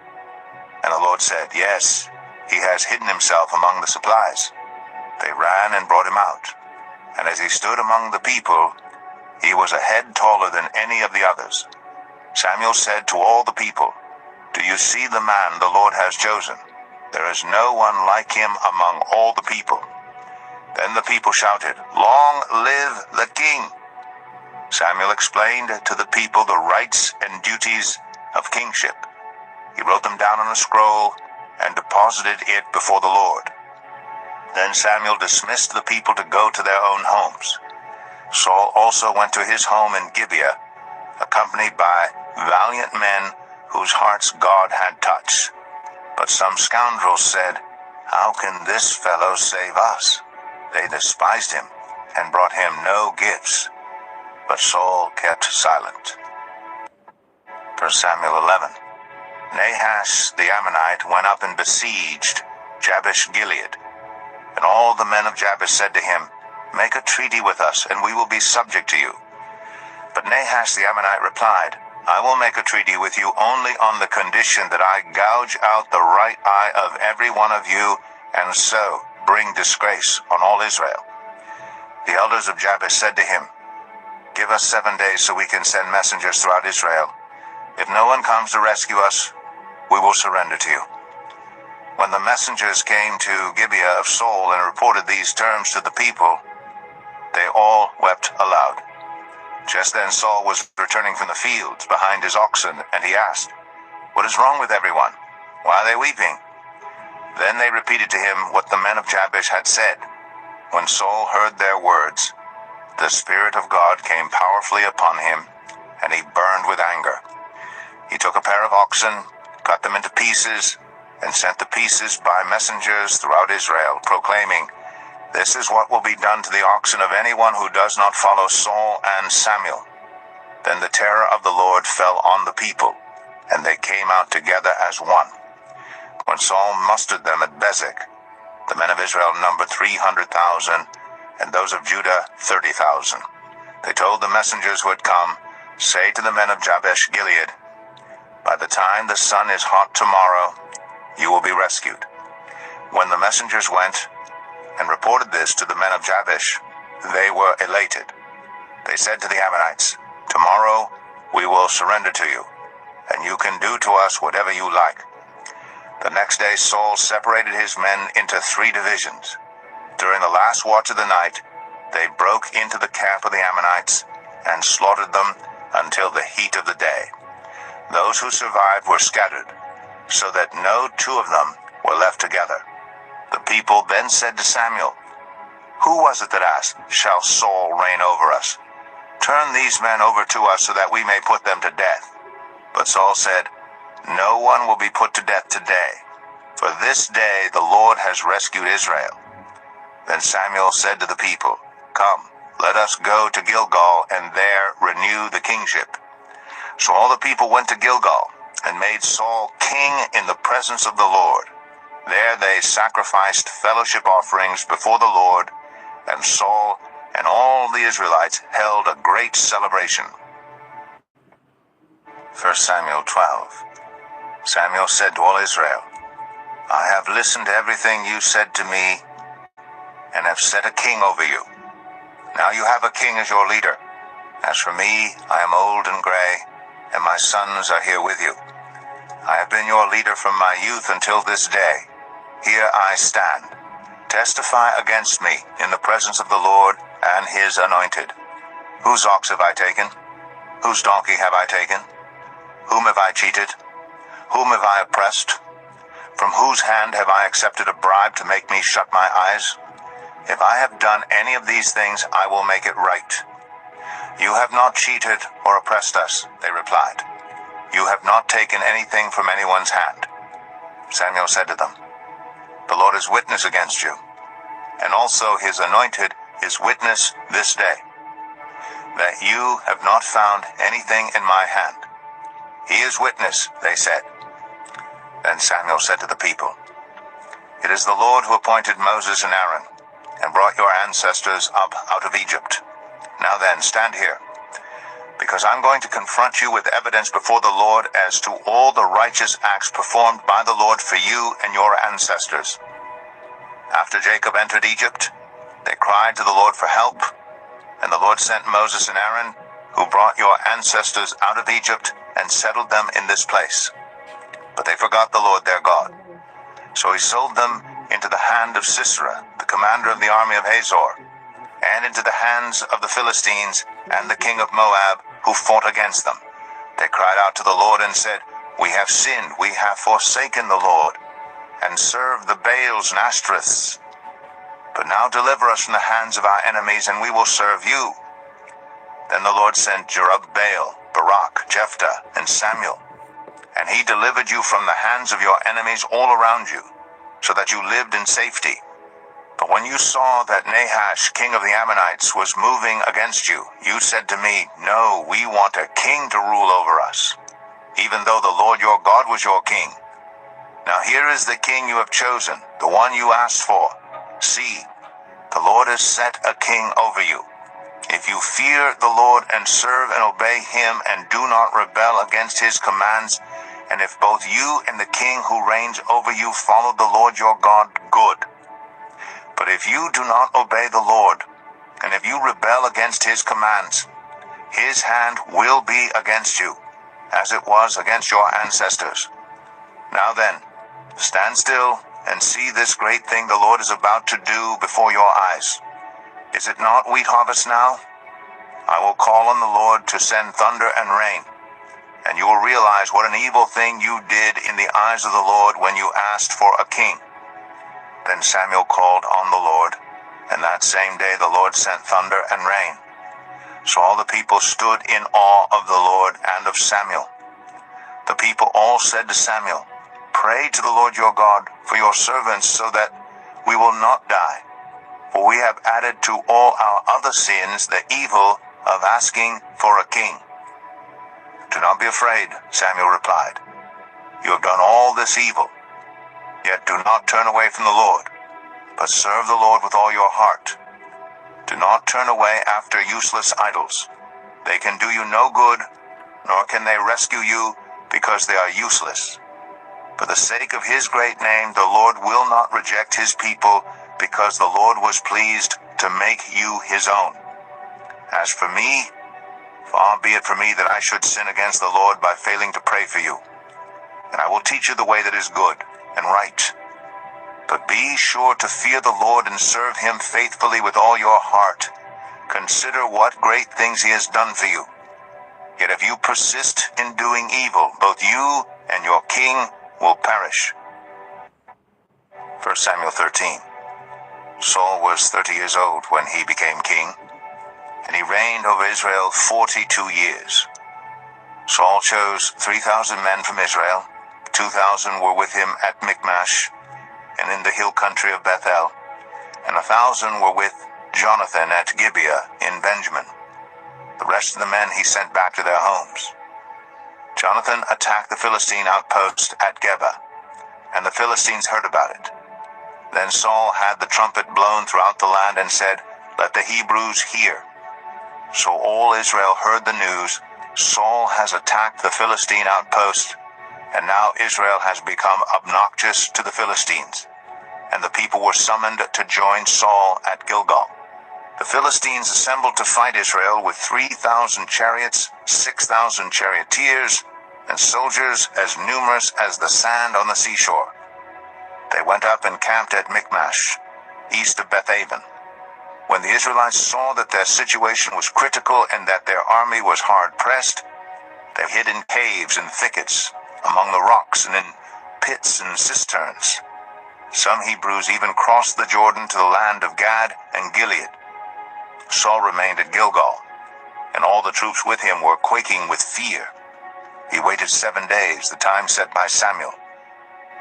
Speaker 1: And the Lord said, "Yes, he has hidden himself among the supplies." They ran and brought him out. And as he stood among the people, he was a head taller than any of the others. Samuel said to all the people, "Do you see the man the Lord has chosen? There is no one like him among all the people." Then the people shouted, "Long live the king!" Samuel explained to the people the rights and duties of kingship. He wrote them down on a scroll and deposited it before the Lord. Then Samuel dismissed the people to go to their own homes. Saul also went to his home in Gibeah, accompanied by valiant men whose hearts God had touched. But some scoundrels said, "How can this fellow save us?" They despised him and brought him no gifts. But Saul kept silent. 1 Samuel 11. Nahash the Ammonite went up and besieged Jabesh Gilead. And all the men of Jabesh said to him, "Make a treaty with us, and we will be subject to you." But Nahash the Ammonite replied, "I will make a treaty with you only on the condition that I gouge out the right eye of every one of you, and so bring disgrace on all Israel." The elders of Jabesh said to him, "Give us 7 days so we can send messengers throughout Israel. If no one comes to rescue us, we will surrender to you." When the messengers came to Gibeah of Saul and reported these terms to the people, they all wept aloud. Just then Saul was returning from the fields behind his oxen, and he asked, "What is wrong with everyone? Why are they weeping?" Then they repeated to him what the men of Jabesh had said. When Saul heard their words, the Spirit of God came powerfully upon him, and he burned with anger. He took a pair of oxen, cut them into pieces, and sent the pieces by messengers throughout Israel, proclaiming, "This is what will be done to the oxen of anyone who does not follow Saul and Samuel." Then the terror of the Lord fell on the people, and they came out together as one. When Saul mustered them at Bezek, the men of Israel numbered 300,000, and those of Judah 30,000. They told the messengers who had come, "Say to the men of Jabesh Gilead, By the time the sun is hot tomorrow, you will be rescued." When the messengers went and reported this to the men of Jabesh, they were elated. They said to the Ammonites, "Tomorrow we will surrender to you, and you can do to us whatever you like." The next day Saul separated his men into 3 divisions. During the last watch of the night, they broke into the camp of the Ammonites and slaughtered them until the heat of the day. Those who survived were scattered, so that no 2 of them were left together. The people then said to Samuel, "Who was it that asked, 'Shall Saul reign over us?' Turn these men over to us so that we may put them to death." But Saul said, "No one will be put to death today, for this day the Lord has rescued Israel." Then Samuel said to the people, "Come, let us go to Gilgal and there renew the kingship." So all the people went to Gilgal and made Saul king in the presence of the Lord. There they sacrificed fellowship offerings before the Lord, and Saul and all the Israelites held a great celebration. 1 Samuel 12. Samuel said to all Israel, "I have listened to everything you said to me and have set a king over you. Now you have a king as your leader. As for me, I am old and gray, and my sons are here with you. I have been your leader from my youth until this day. Here I stand. Testify against me in the presence of the Lord and his anointed. Whose ox have I taken? Whose donkey have I taken? Whom have I cheated? Whom have I oppressed? From whose hand have I accepted a bribe to make me shut my eyes? If I have done any of these things, I will make it right." "You have not cheated or oppressed us," they replied. "You have not taken anything from anyone's hand." Samuel said to them, "The Lord is witness against you, and also his anointed is witness this day, that you have not found anything in my hand." "He is witness," they said. Then Samuel said to the people, "It is the Lord who appointed Moses and Aaron, and brought your ancestors up out of Egypt. Now then, stand here, because I'm going to confront you with evidence before the Lord as to all the righteous acts performed by the Lord for you and your ancestors. After Jacob entered Egypt, they cried to the Lord for help, and the Lord sent Moses and Aaron, who brought your ancestors out of Egypt and settled them in this place. But they forgot the Lord their God. So he sold them into the hand of Sisera, the commander of the army of Hazor, and into the hands of the Philistines and the king of Moab, who fought against them. They cried out to the Lord and said, 'We have sinned, we have forsaken the Lord, and served the Baals and Ashtoreths. But now deliver us from the hands of our enemies, and we will serve you.' Then the Lord sent Jerubbaal, Barak, Jephthah, and Samuel, and he delivered you from the hands of your enemies all around you, so that you lived in safety. But when you saw that Nahash, king of the Ammonites, was moving against you, you said to me, 'No, we want a king to rule over us,' even though the Lord your God was your king. Now here is the king you have chosen, the one you asked for. See, the Lord has set a king over you. If you fear the Lord and serve and obey him and do not rebel against his commands, and if both you and the king who reigns over you follow the Lord your God, good. But if you do not obey the Lord, and if you rebel against his commands, his hand will be against you, as it was against your ancestors. Now then, stand still and see this great thing the Lord is about to do before your eyes. Is it not wheat harvest now? I will call on the Lord to send thunder and rain, and you will realize what an evil thing you did in the eyes of the Lord when you asked for a king." Then Samuel called on the Lord, and that same day the Lord sent thunder and rain. So all the people stood in awe of the Lord and of Samuel. The people all said to Samuel, "Pray to the Lord your God for your servants so that we will not die, for we have added to all our other sins the evil of asking for a king." "Do not be afraid," Samuel replied. "You have done all this evil. Yet do not turn away from the Lord, but serve the Lord with all your heart. Do not turn away after useless idols. They can do you no good, nor can they rescue you because they are useless. For the sake of his great name, the Lord will not reject his people, because the Lord was pleased to make you his own. As for me, far be it from me that I should sin against the Lord by failing to pray for you. And I will teach you the way that is good and right. But be sure to fear the Lord and serve him faithfully with all your heart. Consider what great things he has done for you. Yet if you persist in doing evil, both you and your king will perish. 1 Samuel 13. Saul was 30 years old when he became king, and he reigned over Israel 42 years. Saul chose 3,000 men from Israel. 2,000 were with him at Michmash and in the hill country of Bethel, and 1,000 were with Jonathan at Gibeah in Benjamin. The rest of the men he sent back to their homes. Jonathan attacked the Philistine outpost at Geba, and the Philistines heard about it. Then Saul had the trumpet blown throughout the land and said, "Let the Hebrews hear." So all Israel heard the news. Saul has attacked the Philistine outpost, and now Israel has become obnoxious to the Philistines. And the people were summoned to join Saul at Gilgal. The Philistines assembled to fight Israel with 3,000 chariots, 6,000 charioteers, and soldiers as numerous as the sand on the seashore. They went up and camped at Michmash, east of Bethaven. When the Israelites saw that their situation was critical and that their army was hard-pressed, they hid in caves and thickets, among the rocks and in pits and cisterns. Some Hebrews even crossed the Jordan to the land of Gad and Gilead. Saul remained at Gilgal, and all the troops with him were quaking with fear. He waited 7 days, the time set by Samuel.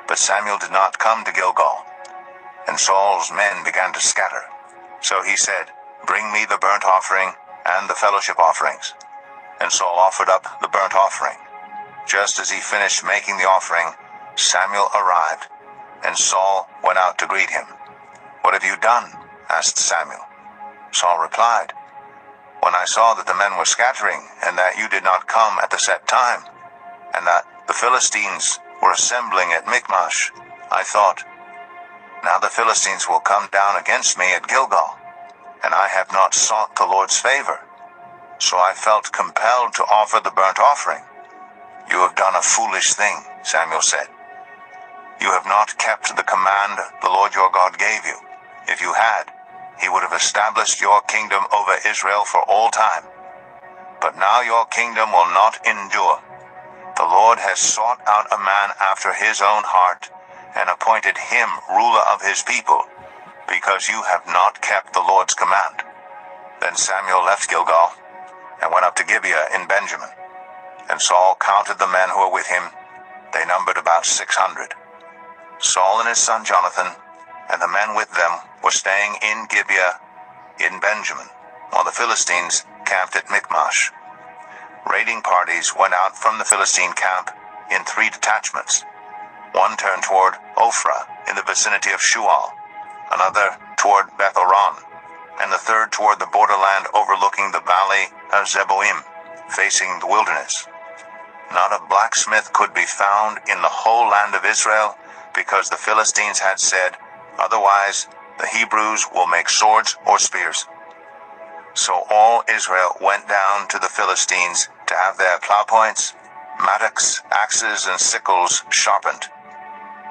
Speaker 1: But Samuel did not come to Gilgal, and Saul's men began to scatter. So he said, "Bring me the burnt offering and the fellowship offerings." And Saul offered up the burnt offering. Just as he finished making the offering, Samuel arrived, and Saul went out to greet him. "What have you done?" asked Samuel. Saul replied, "When I saw that the men were scattering, and that you did not come at the set time, and that the Philistines were assembling at Michmash, I thought, now the Philistines will come down against me at Gilgal, and I have not sought the Lord's favor. So I felt compelled to offer the burnt offering." "You have done a foolish thing," Samuel said. "You have not kept the command the Lord your God gave you. If you had, he would have established your kingdom over Israel for all time. But now your kingdom will not endure. The Lord has sought out a man after his own heart, and appointed him ruler of his people, because you have not kept the Lord's command." Then Samuel left Gilgal, and went up to Gibeah in Benjamin. And Saul counted the men who were with him. They numbered about 600. Saul and his son Jonathan, and the men with them, were staying in Gibeah in Benjamin, while the Philistines camped at Michmash. Raiding parties went out from the Philistine camp in 3 detachments. One turned toward Ophrah in the vicinity of Shual, another toward Beth-horon, and the third toward the borderland overlooking the valley of Zeboim, facing the wilderness. Not a blacksmith could be found in the whole land of Israel, because the Philistines had said, "Otherwise the Hebrews will make swords or spears." So all Israel went down to the Philistines to have their plowpoints, mattocks, axes, and sickles sharpened.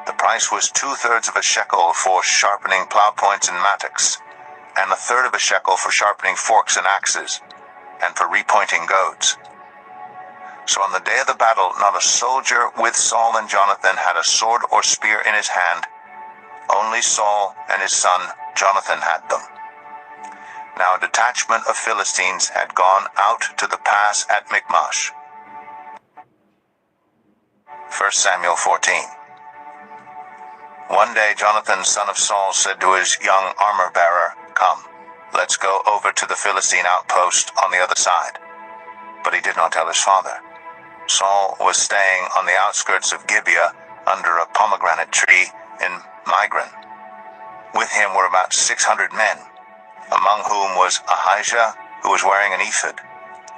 Speaker 1: The price was 2/3 of a shekel for sharpening plowpoints and mattocks, and 1/3 of a shekel for sharpening forks and axes, and for repointing goads. So on the day of the battle, not a soldier with Saul and Jonathan had a sword or spear in his hand. Only Saul and his son Jonathan had them. Now a detachment of Philistines had gone out to the pass at Michmash. 1 Samuel 14. One day Jonathan, son of Saul, said to his young armor-bearer, "Come, let's go over to the Philistine outpost on the other side." But he did not tell his father. Saul was staying on the outskirts of Gibeah under a pomegranate tree in Migron. With him were about 600 men, among whom was Ahijah, who was wearing an ephod.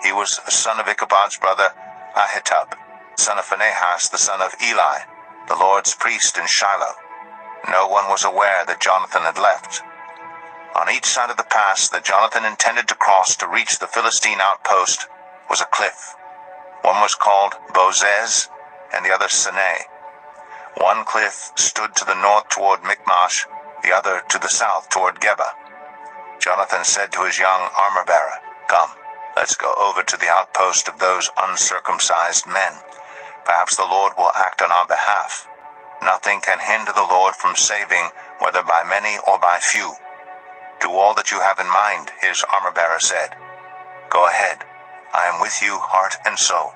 Speaker 1: He was a son of Ichabod's brother Ahitub. son of Phinehas, the son of Eli, the Lord's priest in Shiloh. No one was aware that Jonathan had left. On each side of the pass that Jonathan intended to cross to reach the Philistine outpost was a cliff. One was called Bozez, and the other Sinai. One cliff stood to the north toward Michmash, the other to the south toward Geba. Jonathan said to his young armor-bearer, "Come, let's go over to the outpost of those uncircumcised men. Perhaps the Lord will act on our behalf. Nothing can hinder the Lord from saving, whether by many or by few." "Do all that you have in mind," his armor-bearer said. "Go ahead. I am with you, heart and soul."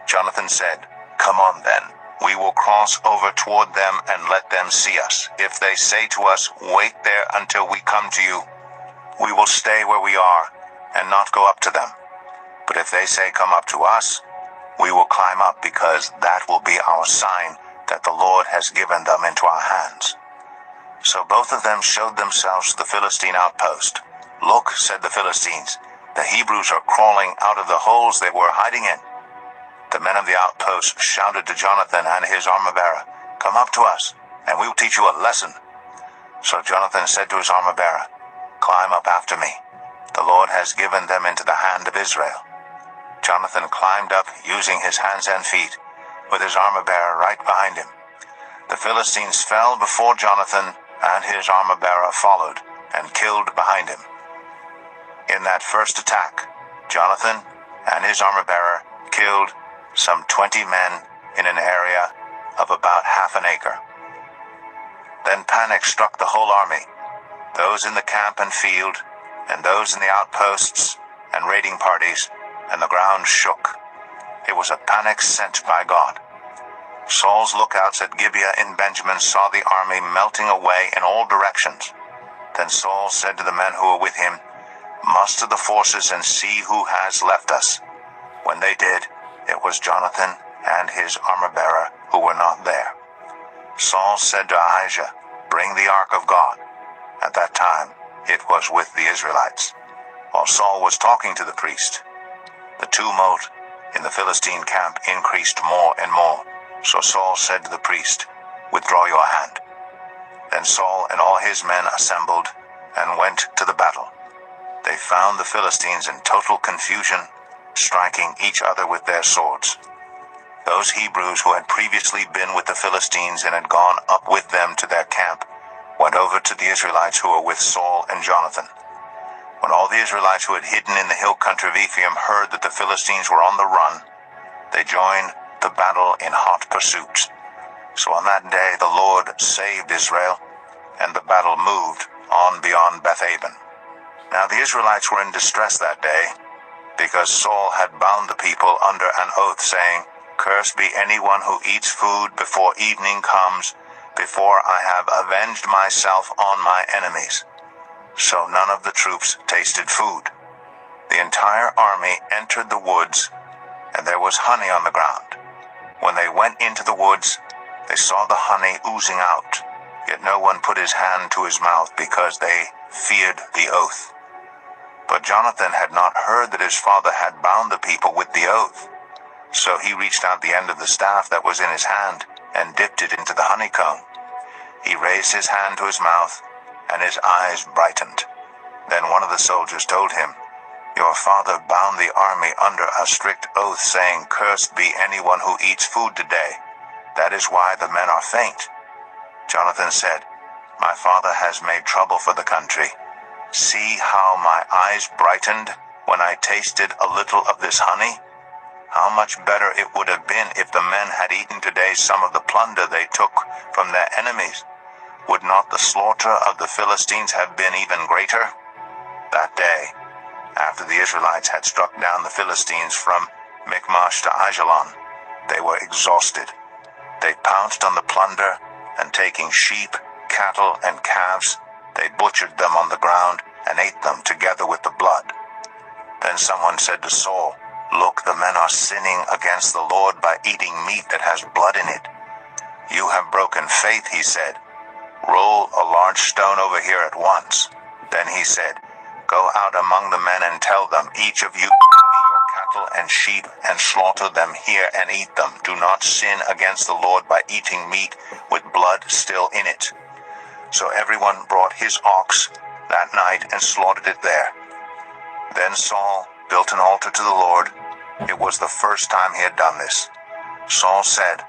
Speaker 1: Jonathan said, "Come on then. We will cross over toward them and let them see us. If they say to us, 'Wait there until we come to you,' we will stay where we are and not go up to them. But if they say, 'Come up to us,' we will climb up, because that will be our sign that the Lord has given them into our hands." So both of them showed themselves to the Philistine outpost. "Look," said the Philistines, "the Hebrews are crawling out of the holes they were hiding in." The men of the outpost shouted to Jonathan and his armor-bearer, "Come up to us, and we will teach you a lesson." So Jonathan said to his armor-bearer, "Climb up after me. The Lord has given them into the hand of Israel." Jonathan climbed up, using his hands and feet, with his armor-bearer right behind him. The Philistines fell before Jonathan, and his armor-bearer followed and killed behind him. In that first attack, Jonathan and his armor-bearer killed some 20 men in an area of about half an acre. Then panic struck the whole army, those in the camp and field, and those in the outposts and raiding parties, and the ground shook. It was a panic sent by God. Saul's lookouts at Gibeah in Benjamin saw the army melting away in all directions. Then Saul said to the men who were with him, "Muster the forces and see who has left us." When they did, it was Jonathan and his armor-bearer who were not there. Saul said to Ahijah, "Bring the ark of God." At that time, it was with the Israelites. While Saul was talking to the priest, the tumult in the Philistine camp increased more and more. So Saul said to the priest, "Withdraw your hand." Then Saul and all his men assembled and went to the battle. They found the Philistines in total confusion, striking each other with their swords. Those Hebrews who had previously been with the Philistines and had gone up with them to their camp went over to the Israelites who were with Saul and Jonathan. When all the Israelites who had hidden in the hill country of Ephraim heard that the Philistines were on the run, they joined the battle in hot pursuit. So on that day the Lord saved Israel, and the battle moved on beyond Beth-aven. Now the Israelites were in distress that day, because Saul had bound the people under an oath, saying, "Cursed be anyone who eats food before evening comes, before I have avenged myself on my enemies." So none of the troops tasted food. The entire army entered the woods, and there was honey on the ground. When they went into the woods, they saw the honey oozing out, yet no one put his hand to his mouth, because they feared the oath. But Jonathan had not heard that his father had bound the people with the oath. So he reached out the end of the staff that was in his hand and dipped it into the honeycomb. He raised his hand to his mouth, and his eyes brightened. Then one of the soldiers told him, "Your father bound the army under a strict oath, saying, 'Cursed be anyone who eats food today.' That is why the men are faint." Jonathan said, "My father has made trouble for the country. See how my eyes brightened when I tasted a little of this honey? How much better it would have been if the men had eaten today some of the plunder they took from their enemies. Would not the slaughter of the Philistines have been even greater?" That day, after the Israelites had struck down the Philistines from Michmash to Aijalon, they were exhausted. They pounced on the plunder, and taking sheep, cattle, and calves, they butchered them on the ground and ate them together with the blood. Then someone said to Saul, "Look, the men are sinning against the Lord by eating meat that has blood in it." "You have broken faith," he said. "Roll a large stone over here at once." Then he said, "Go out among the men and tell them, each of you bring me your cattle and and sheep, and slaughter them here and eat them. Do not sin against the Lord by eating meat with blood still in it." So everyone brought his ox that night and slaughtered it there. Then Saul built an altar to the Lord. It was the first time he had done this. Saul said,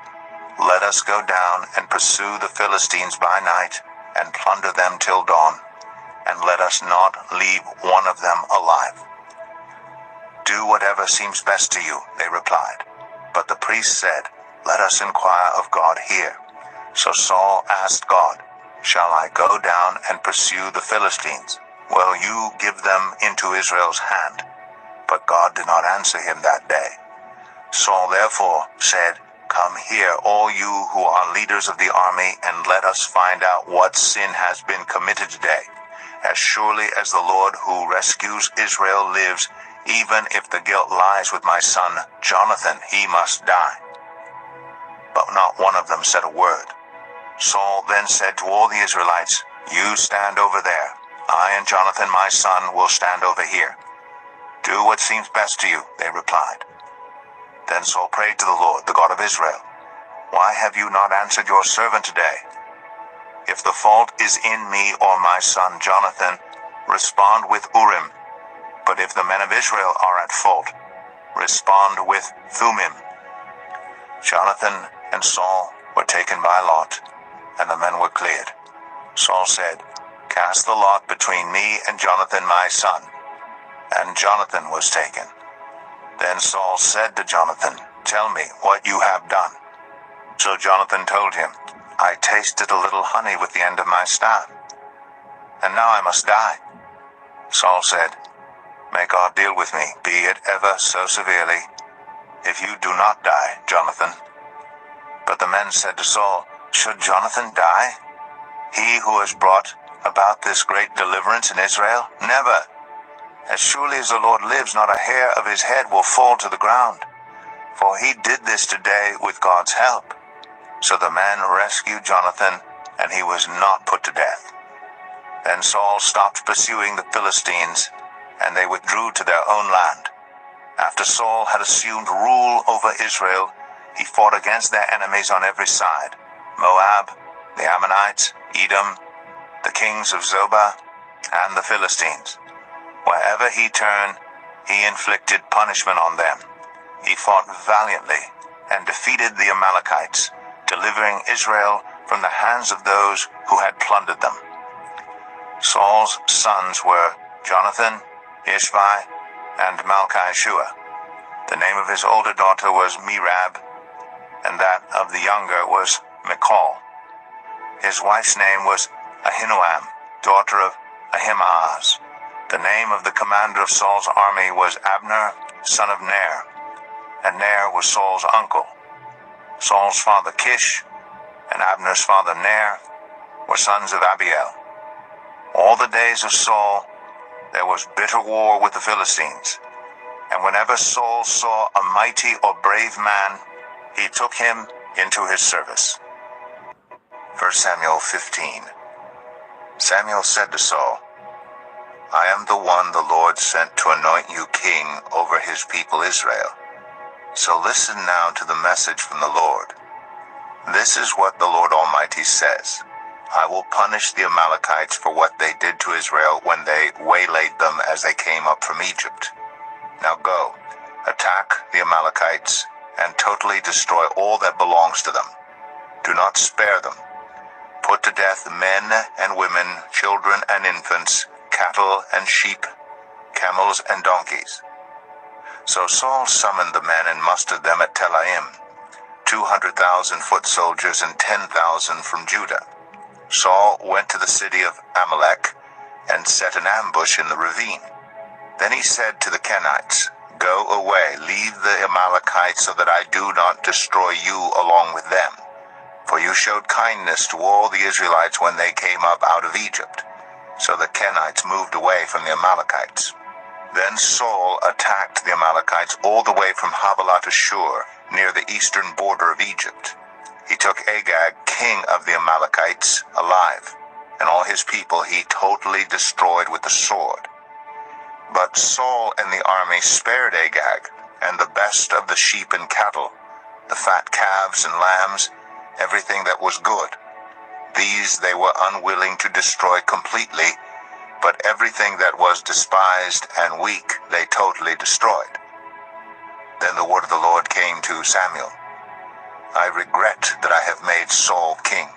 Speaker 1: "Let us go down and pursue the Philistines by night and plunder them till dawn, and let us not leave one of them alive." "Do whatever seems best to you," they replied. But the priest said, "Let us inquire of God here." So Saul asked God, "Shall I go down and pursue the Philistines? Will you give them into Israel's hand?" But God did not answer him that day. Saul therefore said, "Come here, all you who are leaders of the army, and let us find out what sin has been committed today. As surely as the Lord who rescues Israel lives, even if the guilt lies with my son Jonathan, he must die." But not one of them said a word. Saul then said to all the Israelites, "You stand over there. I and Jonathan my son will stand over here." "Do what seems best to you," they replied. Then Saul prayed to the Lord, the God of Israel, "Why have you not answered your servant today? If the fault is in me or my son Jonathan, respond with Urim. But if the men of Israel are at fault, respond with Thummim." Jonathan and Saul were taken by lot, and the men were cleared. Saul said, "Cast the lot between me and Jonathan my son." And Jonathan was taken. Then Saul said to Jonathan, "Tell me what you have done." So Jonathan told him, "I tasted a little honey with the end of my staff, and now I must die." Saul said, "May God deal with me, be it ever so severely, if you do not die, Jonathan." But the men said to Saul, "Should Jonathan die, he who has brought about this great deliverance in Israel? Never! As surely as the Lord lives, not a hair of his head will fall to the ground. For he did this today with God's help." So the men rescued Jonathan, and he was not put to death. Then Saul stopped pursuing the Philistines, and they withdrew to their own land. After Saul had assumed rule over Israel, he fought against their enemies on every side: Moab, the Ammonites, Edom, the kings of Zobah, and the Philistines. Wherever he turned, he inflicted punishment on them. He fought valiantly and defeated the Amalekites, delivering Israel from the hands of those who had plundered them. Saul's sons were Jonathan, Ishvi, and Malchi-Shua. The name of his older daughter was Merab, and that of the younger was Michal. His wife's name was Ahinoam, daughter of Ahimaaz. The name of the commander of Saul's army was Abner, son of Ner, and Ner was Saul's uncle. Saul's father Kish and Abner's father Ner were sons of Abiel. All the days of Saul there was bitter war with the Philistines, and whenever Saul saw a mighty or brave man, he took him into his service. 1 Samuel 15. Samuel said to Saul, "I am the one the Lord sent to anoint you king over his people Israel. So listen now to the message from the Lord. This is what the Lord Almighty says. I will punish the Amalekites for what they did to Israel when they waylaid them as they came up from Egypt. Now go, attack the Amalekites, and totally destroy all that belongs to them. Do not spare them. Put to death men and women, children and infants, cattle and sheep, camels and donkeys." So Saul summoned the men and mustered them at Telaim, 200,000 foot soldiers and 10,000 from Judah. Saul went to the city of Amalek and set an ambush in the ravine. Then he said to the Kenites, "Go away, leave the Amalekites so that I do not destroy you along with them. For you showed kindness to all the Israelites when they came up out of Egypt." So the Kenites moved away from the Amalekites. Then Saul attacked the Amalekites all the way from Havilah to Shur, near the eastern border of Egypt. He took Agag, king of the Amalekites, alive, and all his people he totally destroyed with the sword. But Saul and the army spared Agag, and the best of the sheep and cattle, the fat calves and lambs, everything that was good. These they were unwilling to destroy completely, but everything that was despised and weak they totally destroyed. Then the word of the Lord came to Samuel. I regret that I have made Saul king,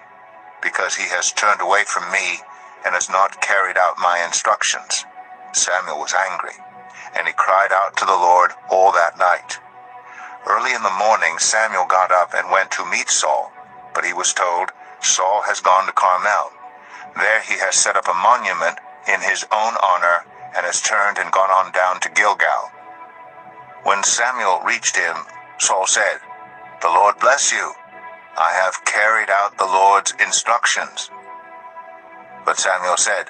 Speaker 1: because he has turned away from me and has not carried out my instructions. Samuel was angry, and he cried out to the Lord all that night. Early in the morning Samuel got up and went to meet Saul, but he was told, Saul has gone to Carmel. There he has set up a monument in his own honor and has turned and gone on down to Gilgal. When Samuel reached him, Saul said, The Lord bless you. I have carried out the Lord's instructions. But Samuel said,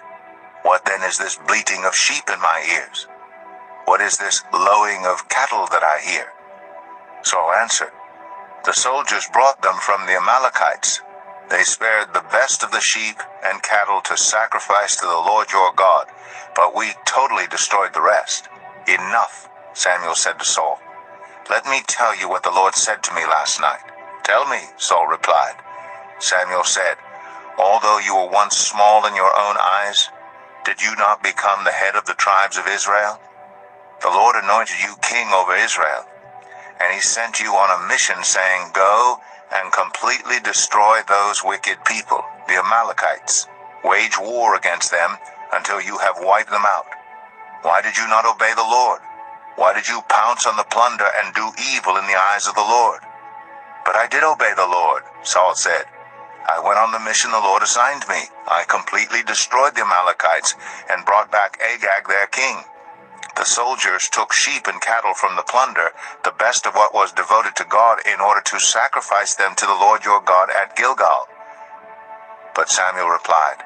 Speaker 1: What then is this bleating of sheep in my ears? What is this lowing of cattle that I hear? Saul answered, The soldiers brought them from the Amalekites. They spared the best of the sheep and cattle to sacrifice to the Lord your God, but we totally destroyed the rest. Enough, Samuel said to Saul. Let me tell you what the Lord said to me last night. Tell me, Saul replied. Samuel said, Although you were once small in your own eyes, did you not become the head of the tribes of Israel? The Lord anointed you king over Israel, and he sent you on a mission saying, Go and completely destroy those wicked people, the Amalekites. Wage war against them until you have wiped them out. Why did you not obey the Lord? Why did you pounce on the plunder and do evil in the eyes of the Lord? But I did obey the Lord, Saul said. I went on the mission the Lord assigned me. I completely destroyed the Amalekites and brought back Agag their king. The soldiers took sheep and cattle from the plunder, the best of what was devoted to God, in order to sacrifice them to the Lord your God at Gilgal. But Samuel replied,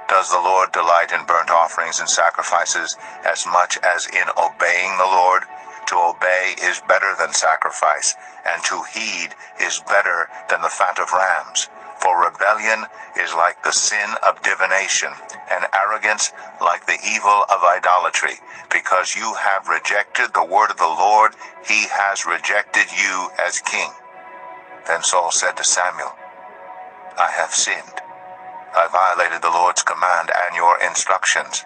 Speaker 1: Does the Lord delight in burnt offerings and sacrifices as much as in obeying the Lord? To obey is better than sacrifice, and to heed is better than the fat of rams. For rebellion is like the sin of divination, and arrogance like the evil of idolatry. Because you have rejected the word of the Lord, he has rejected you as king. Then Saul said to Samuel, I have sinned. I violated the Lord's command and your instructions.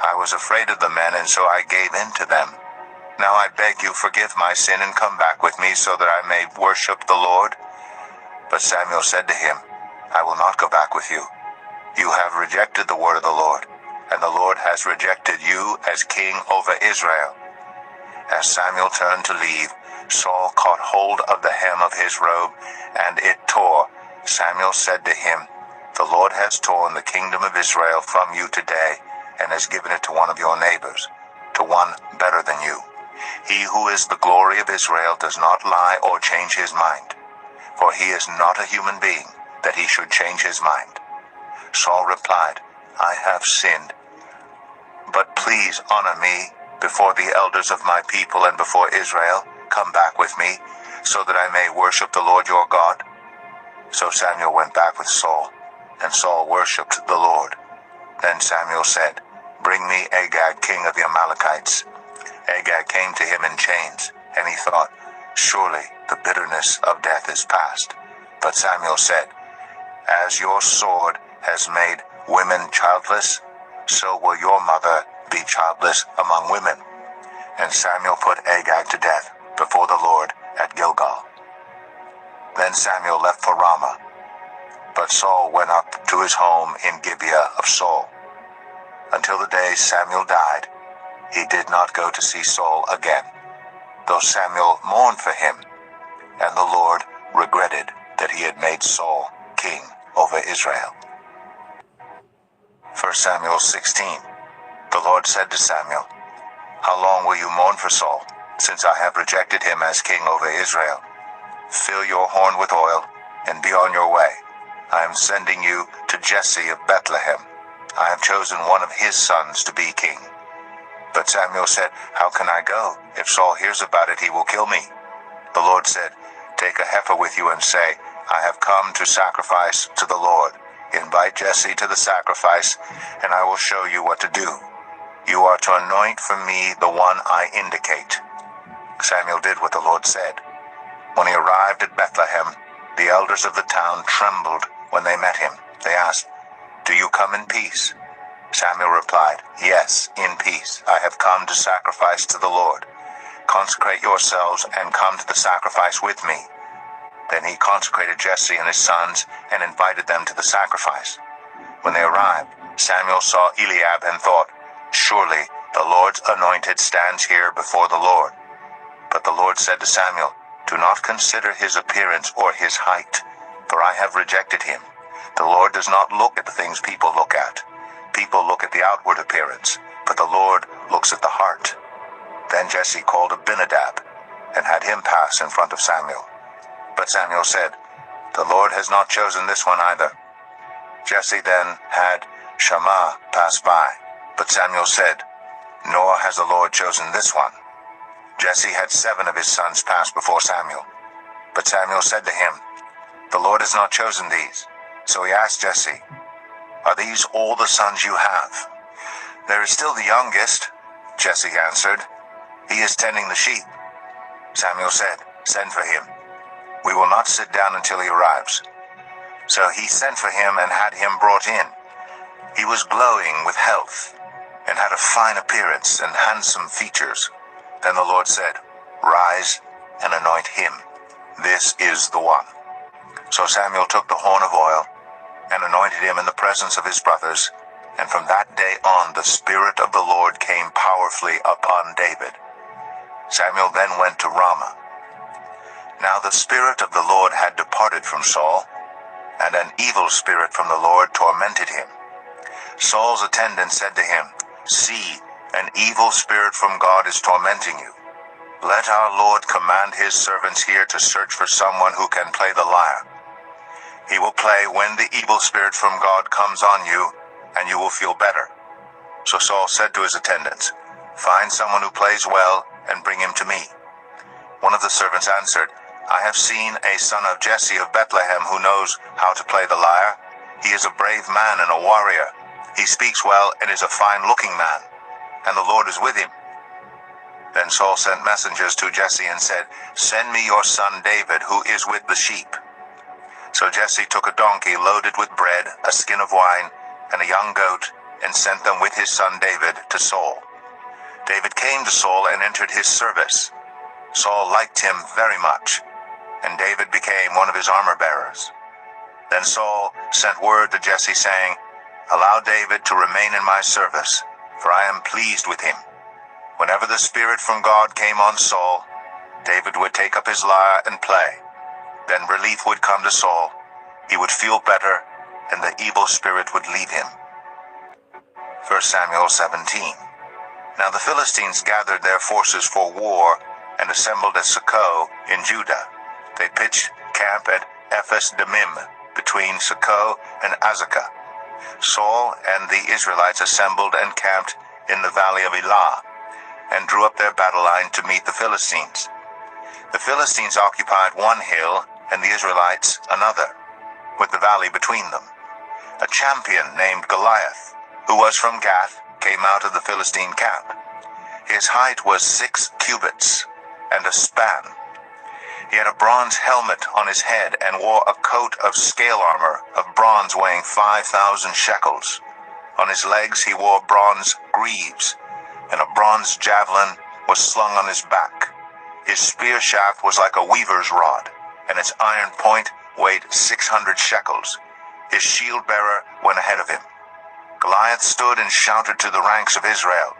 Speaker 1: I was afraid of the men, and so I gave in to them. Now I beg you, forgive my sin and come back with me so that I may worship the Lord. But Samuel said to him, I will not go back with you. You have rejected the word of the Lord, and the Lord has rejected you as king over Israel. As Samuel turned to leave, Saul caught hold of the hem of his robe, and it tore. Samuel said to him, The Lord has torn the kingdom of Israel from you today, and has given it to one of your neighbors, to one better than you. He who is the glory of Israel does not lie or change his mind, for he is not a human being, that he should change his mind. Saul replied, I have sinned, but please honor me before the elders of my people and before Israel. Come back with me, so that I may worship the Lord your God. So Samuel went back with Saul, and Saul worshipped the Lord. Then Samuel said, Bring me Agag, king of the Amalekites. Agag came to him in chains, and he thought, Surely the bitterness of death is past. But Samuel said, As your sword has made women childless, so will your mother be childless among women. And Samuel put Agag to death before the Lord at Gilgal. Then Samuel left for Ramah, but Saul went up to his home in Gibeah of Saul. Until the day Samuel died, he did not go to see Saul again, though Samuel mourned for him, and the Lord regretted that he had made Saul king over Israel. 1 Samuel 16. The Lord said to Samuel, How long will you mourn for Saul, since I have rejected him as king over Israel? Fill your horn with oil, and be on your way. I am sending you to Jesse of Bethlehem. I have chosen one of his sons to be king. But Samuel said, How can I go? If Saul hears about it, he will kill me. The Lord said, Take a heifer with you and say, I have come to sacrifice to the Lord. Invite Jesse to the sacrifice, and I will show you what to do. You are to anoint for me the one I indicate. Samuel did what the Lord said. When he arrived at Bethlehem, the elders of the town trembled when they met him. They asked, "Do you come in peace?" Samuel replied, "Yes, in peace. I have come to sacrifice to the Lord. Consecrate yourselves and come to the sacrifice with me." Then he consecrated Jesse and his sons and invited them to the sacrifice. When they arrived, Samuel saw Eliab and thought, "Surely the Lord's anointed stands here before the Lord." But the Lord said to Samuel, "Do not consider his appearance or his height, for I have rejected him. The Lord does not look at the things people look at. People look at the outward appearance, but the Lord looks at the heart." Then Jesse called Abinadab and had him pass in front of Samuel. But Samuel said, "The Lord has not chosen this one either." Jesse then had Shammah pass by, but Samuel said, "Nor has the Lord chosen this one." Jesse had 7 of his sons pass before Samuel, but Samuel said to him, "The Lord has not chosen these." So he asked Jesse, "Are these all the sons you have?" "There is still the youngest," Jesse answered. "He is tending the sheep." Samuel said, "Send for him. We will not sit down until he arrives." So he sent for him and had him brought in. He was glowing with health and had a fine appearance and handsome features. Then the Lord said, "Rise and anoint him. This is the one." So Samuel took the horn of oil and anointed him in the presence of his brothers. And from that day on the Spirit of the Lord came powerfully upon David. Samuel then went to Ramah. Now the Spirit of the Lord had departed from Saul, and an evil spirit from the Lord tormented him. Saul's attendant said to him, "See, an evil spirit from God is tormenting you. Let our Lord command his servants here to search for someone who can play the lyre. He will play when the evil spirit from God comes on you, and you will feel better." So Saul said to his attendants, "Find someone who plays well and bring him to me." One of the servants answered, "I have seen a son of Jesse of Bethlehem who knows how to play the lyre. He is a brave man and a warrior. He speaks well and is a fine-looking man, and the Lord is with him." Then Saul sent messengers to Jesse and said, "Send me your son David, who is with the sheep." So Jesse took a donkey loaded with bread, a skin of wine, and a young goat, and sent them with his son David to Saul. David came to Saul and entered his service. Saul liked him very much, and David became one of his armor-bearers. Then Saul sent word to Jesse, saying, "Allow David to remain in my service, for I am pleased with him." Whenever the Spirit from God came on Saul, David would take up his lyre and play. Then relief would come to Saul. He would feel better, and the evil spirit would leave him. 1 Samuel 17. Now the Philistines gathered their forces for war and assembled at Socoh in Judah. They pitched camp at Ephes-Dammim between Socoh and Azekah. Saul and the Israelites assembled and camped in the valley of Elah and drew up their battle line to meet the Philistines. The Philistines occupied one hill and the Israelites another, with the valley between them. A champion named Goliath, who was from Gath, came out of the Philistine camp. His height was 6 cubits and a span. He had a bronze helmet on his head and wore a coat of scale armor of bronze weighing 5,000 shekels. On his legs he wore bronze greaves, and a bronze javelin was slung on his back. His spear shaft was like a weaver's rod, and its iron point weighed 600 shekels. His shield-bearer went ahead of him. Goliath stood and shouted to the ranks of Israel,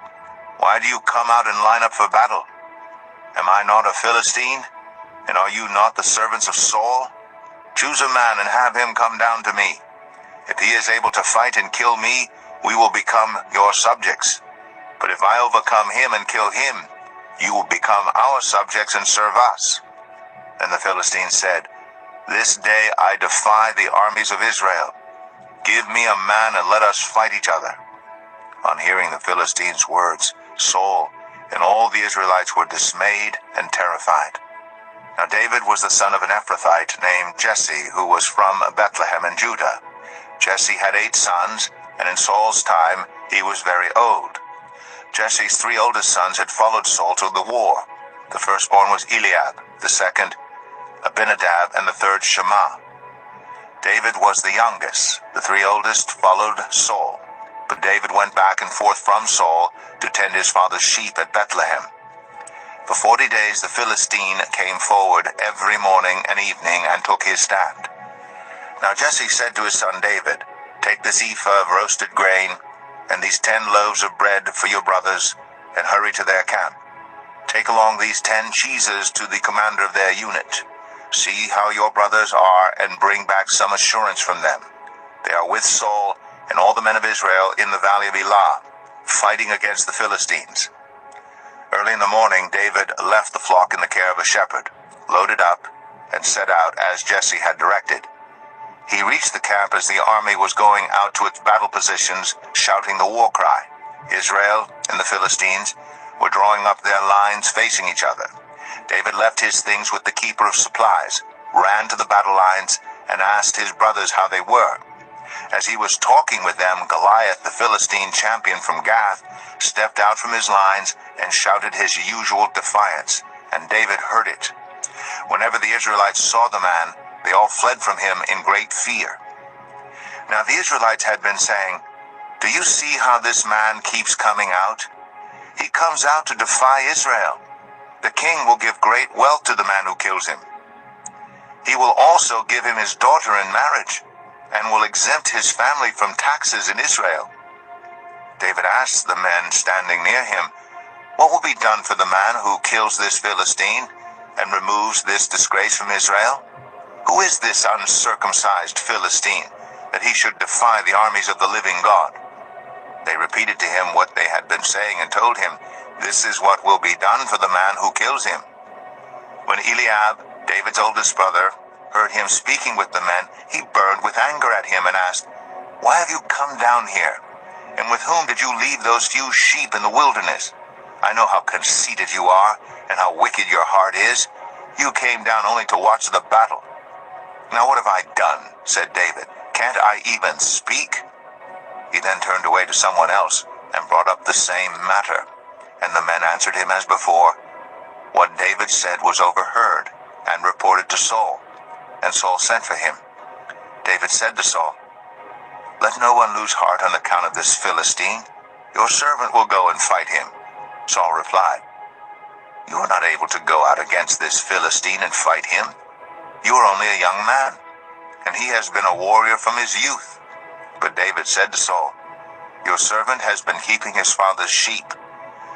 Speaker 1: "Why do you come out and line up for battle? Am I not a Philistine? And are you not the servants of Saul? Choose a man and have him come down to me. If he is able to fight and kill me, we will become your subjects. But if I overcome him and kill him, you will become our subjects and serve us." And the Philistines said, "This day I defy the armies of Israel. Give me a man and let us fight each other." On hearing the Philistines' words, Saul and all the Israelites were dismayed and terrified. Now David was the son of an Ephrathite named Jesse, who was from Bethlehem in Judah. Jesse had 8 sons, and in Saul's time he was very old. Jesse's 3 oldest sons had followed Saul to the war. The firstborn was Eliab, the second Abinadab, and the third Shammah. David was the youngest. The three oldest followed Saul. But David went back and forth from Saul to tend his father's sheep at Bethlehem. For 40 days the Philistine came forward every morning and evening and took his stand. Now Jesse said to his son David, "Take this ephah of roasted grain and these 10 loaves of bread for your brothers, and hurry to their camp. Take along these 10 cheeses to the commander of their unit. See how your brothers are, and bring back some assurance from them. They are with Saul and all the men of Israel in the valley of Elah, fighting against the Philistines." Early in the morning, David left the flock in the care of a shepherd, loaded up, and set out as Jesse had directed. He reached the camp as the army was going out to its battle positions, shouting the war cry. Israel and the Philistines were drawing up their lines facing each other. David left his things with the keeper of supplies, ran to the battle lines, and asked his brothers how they were. As he was talking with them, Goliath, the Philistine champion from Gath, stepped out from his lines and shouted his usual defiance, and David heard it. Whenever the Israelites saw the man, they all fled from him in great fear. Now the Israelites had been saying, "Do you see how this man keeps coming out? He comes out to defy Israel. The king will give great wealth to the man who kills him. He will also give him his daughter in marriage, and will exempt his family from taxes in Israel." David asked the men standing near him, "What will be done for the man who kills this Philistine and removes this disgrace from Israel? Who is this uncircumcised Philistine, that he should defy the armies of the living God?" They repeated to him what they had been saying and told him, "This is what will be done for the man who kills him." When Eliab, David's oldest brother, heard him speaking with the men, he burned with anger at him and asked, "Why have you come down here? And with whom did you leave those few sheep in the wilderness? I know how conceited you are and how wicked your heart is. You came down only to watch the battle." "Now what have I done?" said David. "Can't I even speak?" He then turned away to someone else and brought up the same matter, and the men answered him as before. What David said was overheard and reported to Saul, and Saul sent for him. David said to Saul, "Let no one lose heart on account of this Philistine. Your servant will go and fight him." Saul replied, "You are not able to go out against this Philistine and fight him. You are only a young man, and he has been a warrior from his youth." But David said to Saul, "Your servant has been keeping his father's sheep.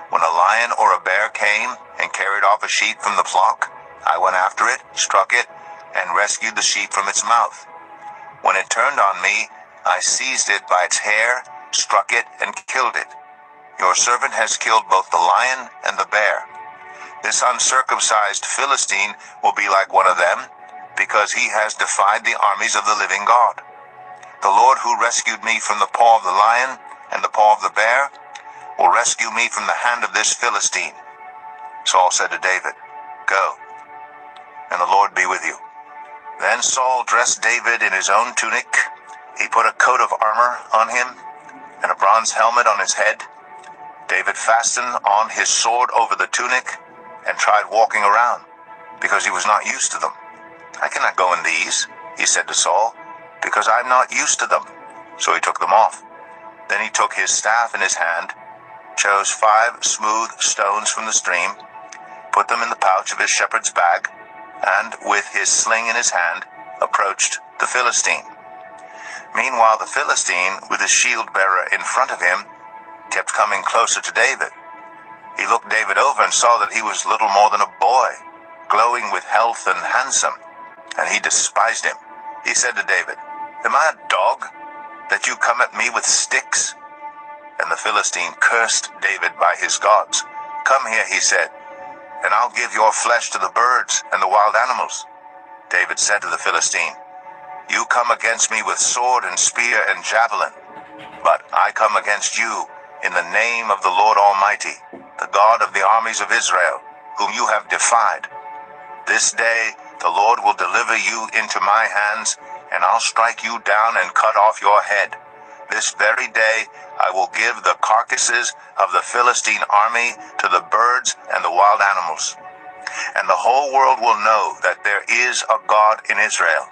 Speaker 1: When a lion or a bear came and carried off a sheep from the flock, I went after it, struck it, and rescued the sheep from its mouth. When it turned on me, I seized it by its hair, struck it, and killed it. Your servant has killed both the lion and the bear. This uncircumcised Philistine will be like one of them, because he has defied the armies of the living God. The Lord who rescued me from the paw of the lion and the paw of the bear will rescue me from the hand of this Philistine." Saul said to David, "Go, and the Lord be with you." Then Saul dressed David in his own tunic. He put a coat of armor on him and a bronze helmet on his head. David fastened on his sword over the tunic and tried walking around, because he was not used to them. "I cannot go in these," he said to Saul, "because I am not used to them." So he took them off. Then he took his staff in his hand, chose 5 smooth stones from the stream, put them in the pouch of his shepherd's bag, and with his sling in his hand, approached the Philistine. Meanwhile the Philistine, with his shield-bearer in front of him, kept coming closer to David. He looked David over and saw that he was little more than a boy, glowing with health and handsome, and he despised him. He said to David, "Am I a dog, that you come at me with sticks?" And the Philistine cursed David by his gods. "Come here," he said, "and I'll give your flesh to the birds and the wild animals." David said to the Philistine, "You come against me with sword and spear and javelin, but I come against you in the name of the Lord Almighty, the God of the armies of Israel, whom you have defied. This day the Lord will deliver you into my hands, and I'll strike you down and cut off your head. This very day I will give the carcasses of the Philistine army to the birds and the wild animals. and the whole world will know that there is a God in Israel.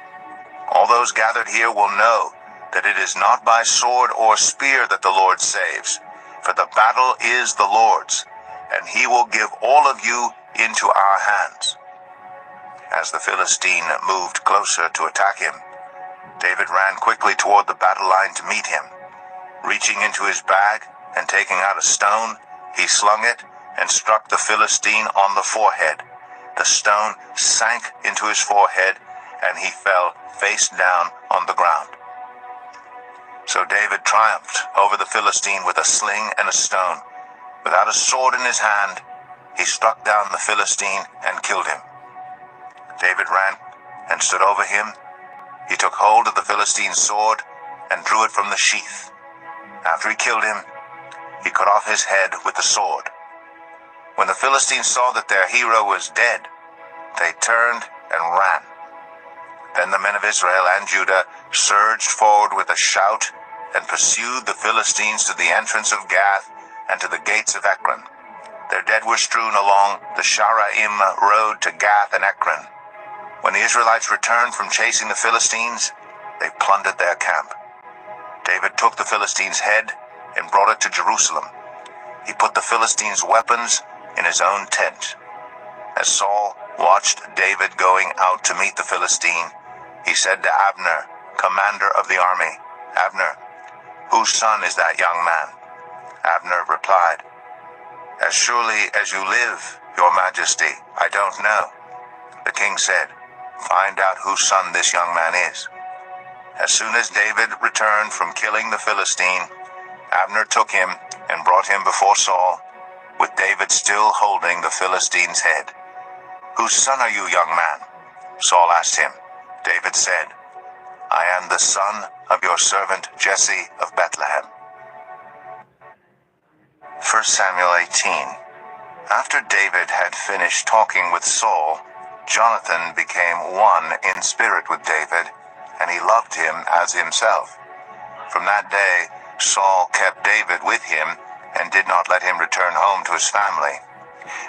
Speaker 1: All those gathered here will know that it is not by sword or spear that the Lord saves, for the battle is the Lord's, and he will give all of you into our hands." As the Philistine moved closer to attack him, David ran quickly toward the battle line to meet him. Reaching into his bag and taking out a stone, he slung it and struck the Philistine on the forehead. The stone sank into his forehead, and he fell face down on the ground. So David triumphed over the Philistine with a sling and a stone. Without a sword in his hand, he struck down the Philistine and killed him. David ran and stood over him. He took hold of the Philistine's sword and drew it from the sheath. After he killed him, he cut off his head with the sword. When the Philistines saw that their hero was dead, they turned and ran. Then the men of Israel and Judah surged forward with a shout and pursued the Philistines to the entrance of Gath and to the gates of Ekron. Their dead were strewn along the Sharaim road to Gath and Ekron. When the Israelites returned from chasing the Philistines, they plundered their camp. David took the Philistines' head and brought it to Jerusalem. He put the Philistines' weapons in his own tent. As Saul watched David going out to meet the Philistine, he said to Abner, commander of the army, "Abner, whose son is that young man?" Abner replied, "As surely as you live, your majesty, I don't know." The king said, "Find out whose son this young man is." As soon as David returned from killing the Philistine, Abner took him and brought him before Saul, with David still holding the Philistine's head. "Whose son are you, young man?" Saul asked him. David said, "I am the son of your servant Jesse of Bethlehem." 1 Samuel 18. After David had finished talking with Saul, Jonathan became one in spirit with David, and he loved him as himself. From that day, Saul kept David with him and did not let him return home to his family.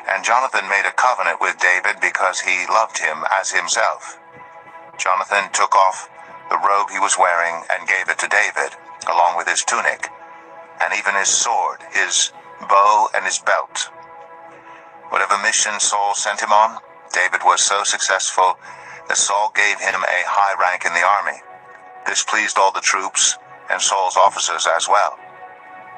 Speaker 1: And Jonathan made a covenant with David because he loved him as himself. Jonathan took off the robe he was wearing and gave it to David, along with his tunic, and even his sword, his bow, and his belt. Whatever mission Saul sent him on, David was so successful that Saul gave him a high rank in the army. This pleased all the troops and Saul's officers as well.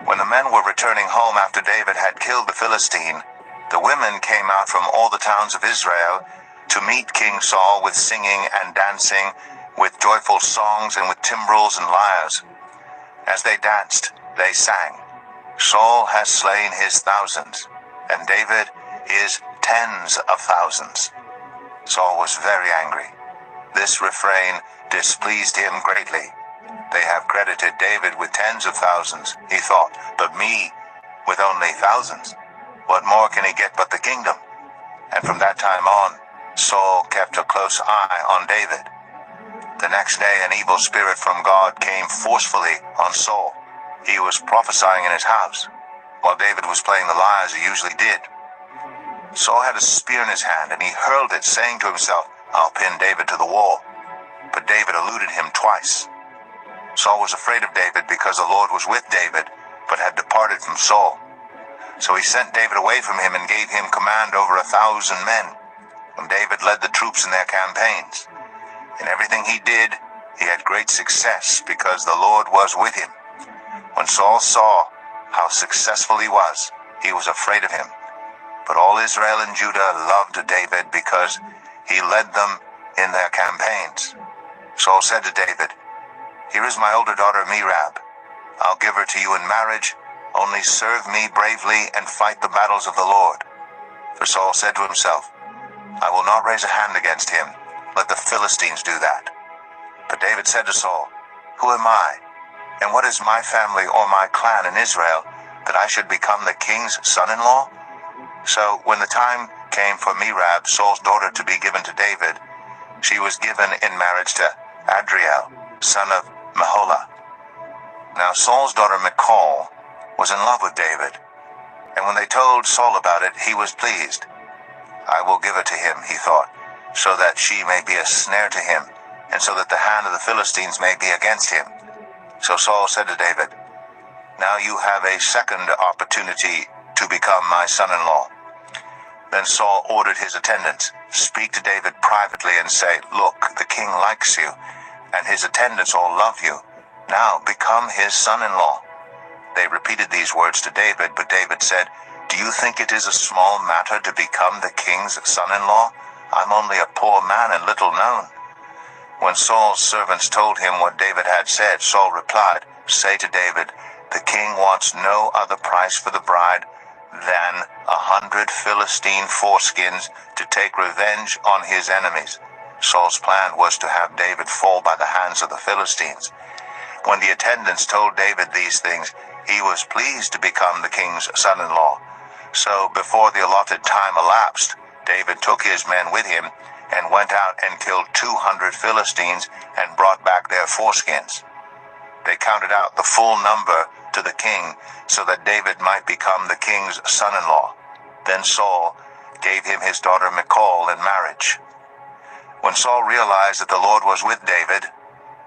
Speaker 1: When the men were returning home after David had killed the Philistine, the women came out from all the towns of Israel to meet King Saul with singing and dancing, with joyful songs and with timbrels and lyres. As they danced, they sang, "Saul has slain his thousands, and David his tens of thousands." Saul was very angry. This refrain displeased him greatly. They have credited David with tens of thousands, he thought, but me with only thousands. What more can he get but the kingdom? And from that time on, Saul kept a close eye on David. The next day, an evil spirit from God came forcefully on Saul. He was prophesying in his house, while David was playing the lyre as he usually did. Saul had a spear in his hand, and he hurled it, saying to himself, "I'll pin David to the wall." But David eluded him twice. Saul was afraid of David because the Lord was with David, but had departed from Saul. So he sent David away from him and gave him command over 1,000 men. And David led the troops in their campaigns. In everything he did, he had great success because the Lord was with him. When Saul saw how successful he was afraid of him. But all Israel and Judah loved David because he led them in their campaigns. Saul said to David, "Here is my older daughter Merab. I'll give her to you in marriage. Only serve me bravely and fight the battles of the Lord." For Saul said to himself, "I will not raise a hand against him. Let the Philistines do that." But David said to Saul, "Who am I, and what is my family or my clan in Israel, that I should become the king's son-in-law?" So when the time came for Merab, Saul's daughter, to be given to David, she was given in marriage to Adriel, son of Meholah. Now Saul's daughter Michal was in love with David, and when they told Saul about it, he was pleased. I will give it to him, he thought, so that she may be a snare to him, and so that the hand of the Philistines may be against him. So Saul said to David, now you have a second opportunity to become my son-in-law. Then Saul ordered his attendants, speak to David privately and say, look, the king likes you, and his attendants all love you. Now become his son-in-law. They repeated these words to David, but David said, do you think it is a small matter to become the king's son-in-law? I'm only a poor man and little known. When Saul's servants told him what David had said, Saul replied, say to David, the king wants no other price for the bride than 100 Philistine foreskins to take revenge on his enemies. Saul's plan was to have David fall by the hands of the Philistines. When the attendants told David these things, he was pleased to become the king's son-in-law. So before the allotted time elapsed, David took his men with him and went out and killed 200 Philistines and brought back their foreskins. They counted out the full number to the king so that David might become the king's son-in-law. Then Saul gave him his daughter Michal in marriage. When Saul realized that the Lord was with David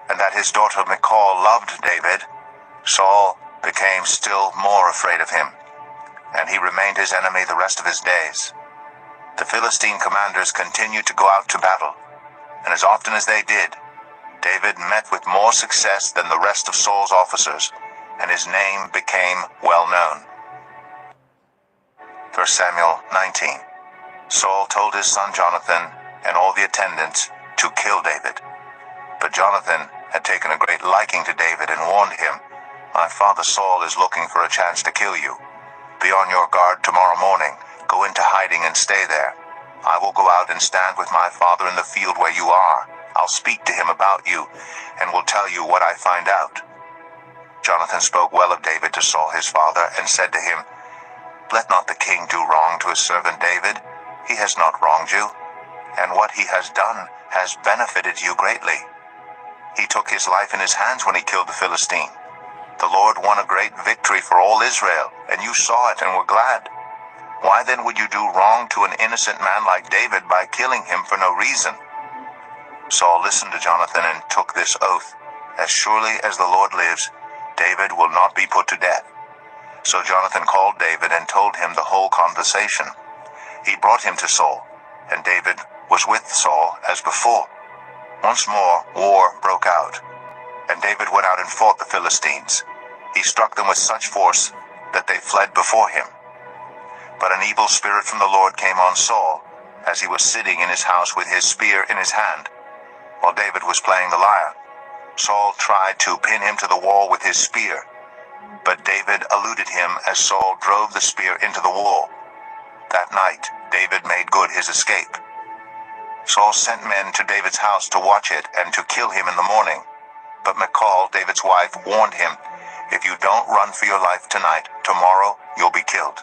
Speaker 1: and that his daughter Michal loved David, Saul became still more afraid of him, and he remained his enemy the rest of his days. The Philistine commanders continued to go out to battle, and as often as they did, David met with more success than the rest of Saul's officers, and his name became well known. 1 Samuel 19. Saul told his son Jonathan and all the attendants to kill David. But Jonathan had taken a great liking to David and warned him, my father Saul is looking for a chance to kill you. Be on your guard tomorrow morning. Go into hiding and stay there. I will go out and stand with my father in the field where you are. I'll speak to him about you and will tell you what I find out. Jonathan spoke well of David to Saul his father and said to him, let not the king do wrong to his servant David. He has not wronged you, and what he has done has benefited you greatly. He took his life in his hands when he killed the Philistine. The Lord won a great victory for all Israel, and you saw it and were glad. Why then would you do wrong to an innocent man like David by killing him for no reason? Saul listened to Jonathan and took this oath, as surely as the Lord lives, David will not be put to death. So Jonathan called David and told him the whole conversation. He brought him to Saul, and David was with Saul as before. Once more, war broke out, and David went out and fought the Philistines. He struck them with such force that they fled before him. But an evil spirit from the Lord came on Saul, as he was sitting in his house with his spear in his hand, while David was playing the lyre. Saul tried to pin him to the wall with his spear, but David eluded him as Saul drove the spear into the wall. That night, David made good his escape. Saul sent men to David's house to watch it and to kill him in the morning. But Michal, David's wife, warned him, if you don't run for your life tonight, tomorrow you'll be killed.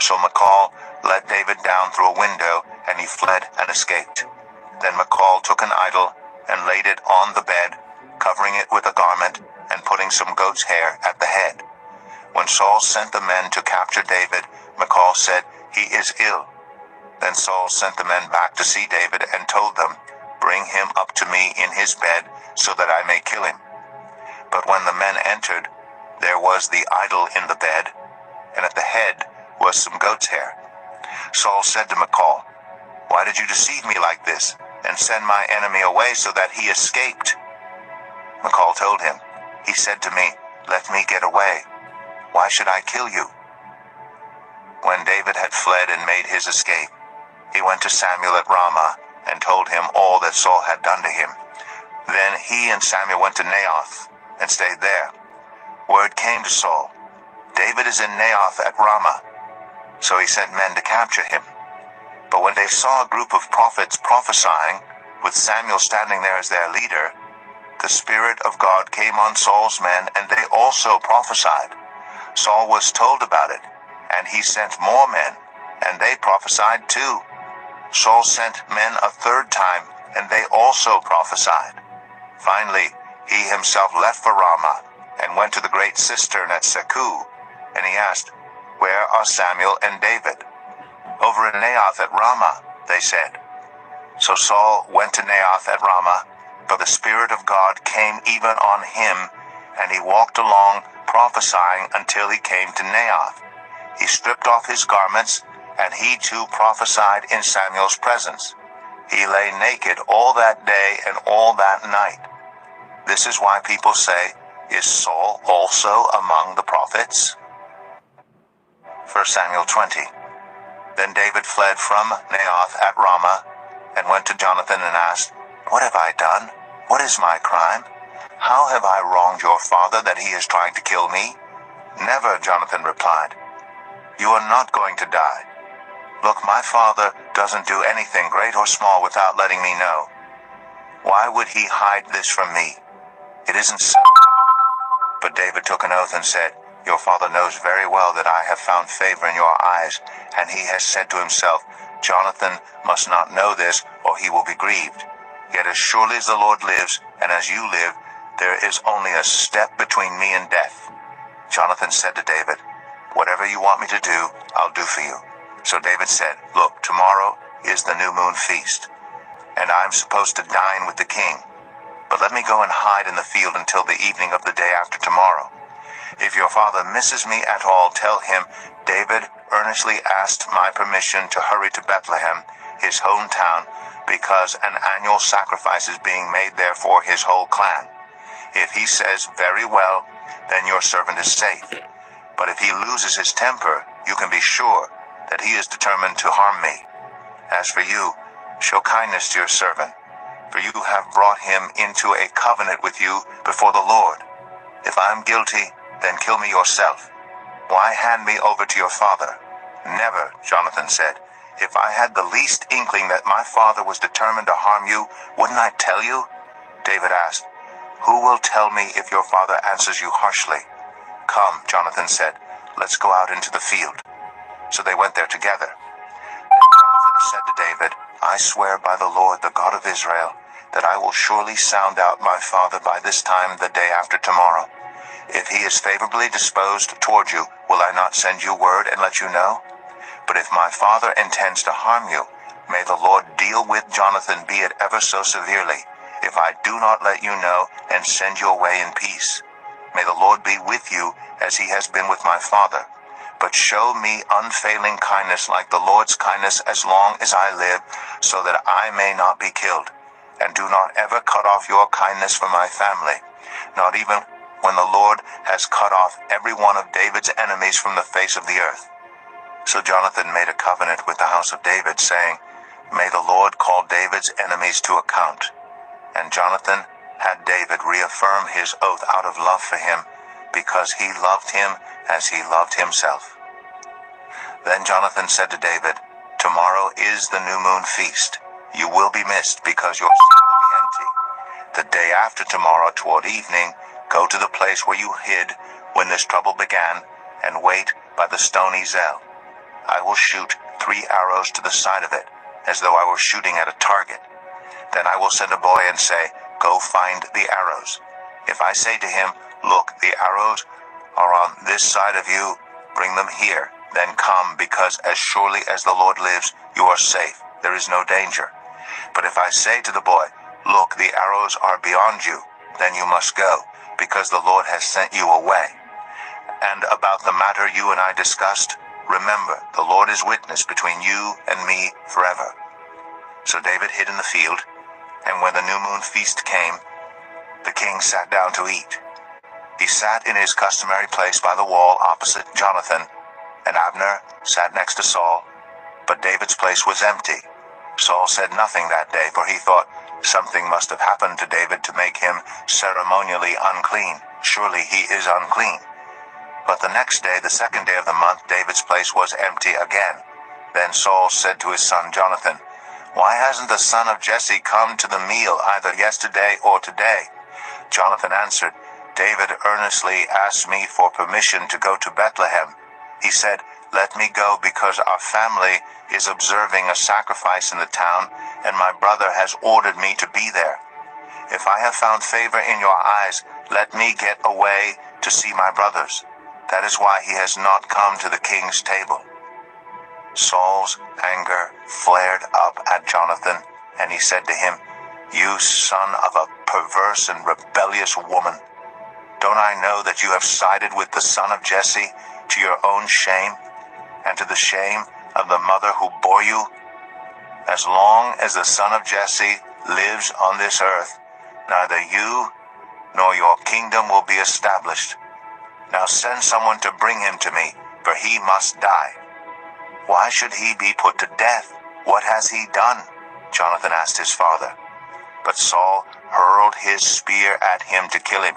Speaker 1: So Michal let David down through a window, and he fled and escaped. Then Michal took an idol and laid it on the bed, covering it with a garment and putting some goat's hair at the head. When Saul sent the men to capture David, Michal said, he is ill. Then Saul sent the men back to see David and told them, bring him up to me in his bed so that I may kill him. But when the men entered, there was the idol in the bed, and at the head was some goat's hair. Saul said to Michal, why did you deceive me like this and send my enemy away so that he escaped? Michal told him, he said to me, let me get away. Why should I kill you? When David had fled and made his escape, he went to Samuel at Ramah and told him all that Saul had done to him. Then he and Samuel went to Naioth and stayed there. Word came to Saul, David is in Naioth at Ramah. So he sent men to capture him. But when they saw a group of prophets prophesying, with Samuel standing there as their leader, the Spirit of God came on Saul's men, and they also prophesied. Saul was told about it, and he sent more men, and they prophesied too. Saul sent men a third time, and they also prophesied. Finally, he himself left for Ramah, and went to the great cistern at Seku, and he asked, where are Samuel and David? "Over in Naioth at Ramah," they said. So Saul went to Naioth at Ramah, but the Spirit of God came even on him, and he walked along prophesying until he came to Naioth. He stripped off his garments, and he too prophesied in Samuel's presence. He lay naked all that day and all that night. This is why people say, "Is Saul also among the prophets?" 1 Samuel 20. Then David fled from Naioth at Ramah, and went to Jonathan and asked, "What have I done? What is my crime? How have I wronged your father that he is trying to kill me?" "Never," Jonathan replied. "You are not going to die. Look, my father doesn't do anything great or small without letting me know. Why would he hide this from me? It isn't so." But David took an oath and said, "Your father knows very well that I have found favor in your eyes, and he has said to himself, 'Jonathan must not know this, or he will be grieved.' Yet as surely as the Lord lives, and as you live, there is only a step between me and death." Jonathan said to David, "Whatever you want me to do, I'll do for you." So David said, "Look, tomorrow is the new moon feast, and I'm supposed to dine with the king. But let me go and hide in the field until the evening of the day after tomorrow. If your father misses me at all, tell him, 'David earnestly asked my permission to hurry to Bethlehem, his hometown, because an annual sacrifice is being made there for his whole clan.' If he says, 'Very well,' then your servant is safe. But if he loses his temper, you can be sure that he is determined to harm me. As for you, show kindness to your servant, for you have brought him into a covenant with you before the Lord. If I am guilty, then kill me yourself. Why hand me over to your father?" "Never," Jonathan said. "If I had the least inkling that my father was determined to harm you, wouldn't I tell you?" David asked, "Who will tell me if your father answers you harshly?" "Come," Jonathan said, "let's go out into the field." So they went there together. Then Jonathan said to David, "I swear by the Lord, the God of Israel, that I will surely sound out my father by this time the day after tomorrow. If he is favorably disposed toward you, will I not send you word and let you know? But if my father intends to harm you, may the Lord deal with Jonathan, be it ever so severely, if I do not let you know and send you away in peace. May the Lord be with you as he has been with my father. But show me unfailing kindness like the Lord's kindness as long as I live, so that I may not be killed. And do not ever cut off your kindness from my family, not even when the Lord has cut off every one of David's enemies from the face of the earth." So Jonathan made a covenant with the house of David, saying, "May the Lord call David's enemies to account." And Jonathan had David reaffirm his oath out of love for him, because he loved him as he loved himself. Then Jonathan said to David, "Tomorrow is the new moon feast. You will be missed because your seat will be empty. The day after tomorrow toward evening, go to the place where you hid when this trouble began, and wait by the stone Ezel. I will shoot 3 arrows to the side of it, as though I were shooting at a target. Then I will send a boy and say, 'Go find the arrows.' If I say to him, 'Look, the arrows are on this side of you, bring them here,' then come, because as surely as the Lord lives, you are safe. There is no danger. But if I say to the boy, 'Look, the arrows are beyond you,' then you must go, because the Lord has sent you away. And about the matter you and I discussed, remember, the Lord is witness between you and me forever." So David hid in the field, and when the new moon feast came, the king sat down to eat. He sat in his customary place by the wall opposite Jonathan, and Abner sat next to Saul, but David's place was empty. Saul said nothing that day, for he thought, "Something must have happened to David to make him ceremonially unclean. Surely he is unclean." But the next day, the second day of the month, David's place was empty again. Then Saul said to his son Jonathan, "Why hasn't the son of Jesse come to the meal either yesterday or today?" Jonathan answered, "David earnestly asked me for permission to go to Bethlehem. He said, 'Let me go because our family is observing a sacrifice in the town, and my brother has ordered me to be there. If I have found favor in your eyes, let me get away to see my brothers.' That is why he has not come to the king's table." Saul's anger flared up at Jonathan, and he said to him, "You son of a perverse and rebellious woman, don't I know that you have sided with the son of Jesse to your own shame, and to the shame of the mother who bore you? As long as the son of Jesse lives on this earth, neither you nor your kingdom will be established. Now send someone to bring him to me, for he must die." "Why should he be put to death? What has he done?" Jonathan asked his father. But Saul hurled his spear at him to kill him.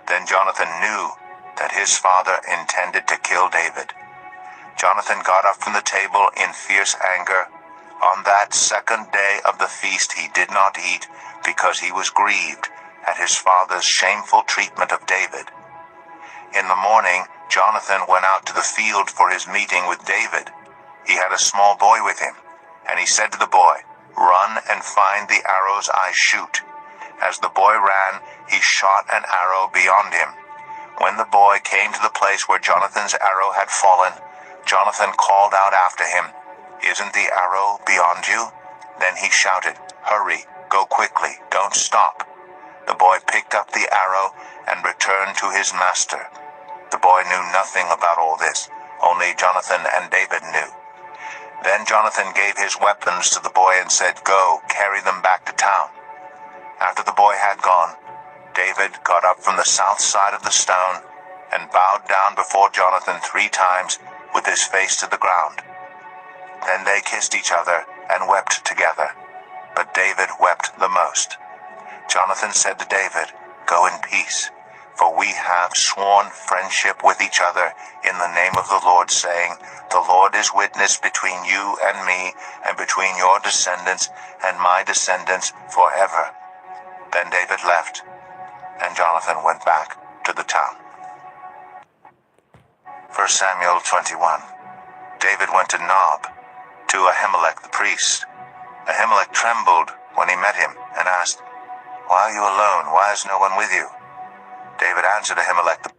Speaker 1: Then Jonathan knew that his father intended to kill David. Jonathan got up from the table in fierce anger. On that second day of the feast he did not eat, because he was grieved at his father's shameful treatment of David. In the morning, Jonathan went out to the field for his meeting with David. He had a small boy with him, and he said to the boy, "Run and find the arrows I shoot." As the boy ran, he shot an arrow beyond him. When the boy came to the place where Jonathan's arrow had fallen, Jonathan called out after him, "Isn't the arrow beyond you?" Then he shouted, "Hurry, go quickly, don't stop." The boy picked up the arrow and returned to his master. The boy knew nothing about all this, only Jonathan and David knew. Then Jonathan gave his weapons to the boy and said, "Go, carry them back to town." After the boy had gone, David got up from the south side of the stone and bowed down before Jonathan 3 times with his face to the ground. Then they kissed each other and wept together, but David wept the most. Jonathan said to David, "Go in peace, for we have sworn friendship with each other in the name of the Lord, saying, 'The Lord is witness between you and me, and between your descendants and my descendants forever.'" Then David left, and Jonathan went back to the town. 1 Samuel 21. David went to Nob, to Ahimelech the priest. Ahimelech trembled when he met him, and asked, "Why are you alone? Why is no one with you?" David answered Ahimelech the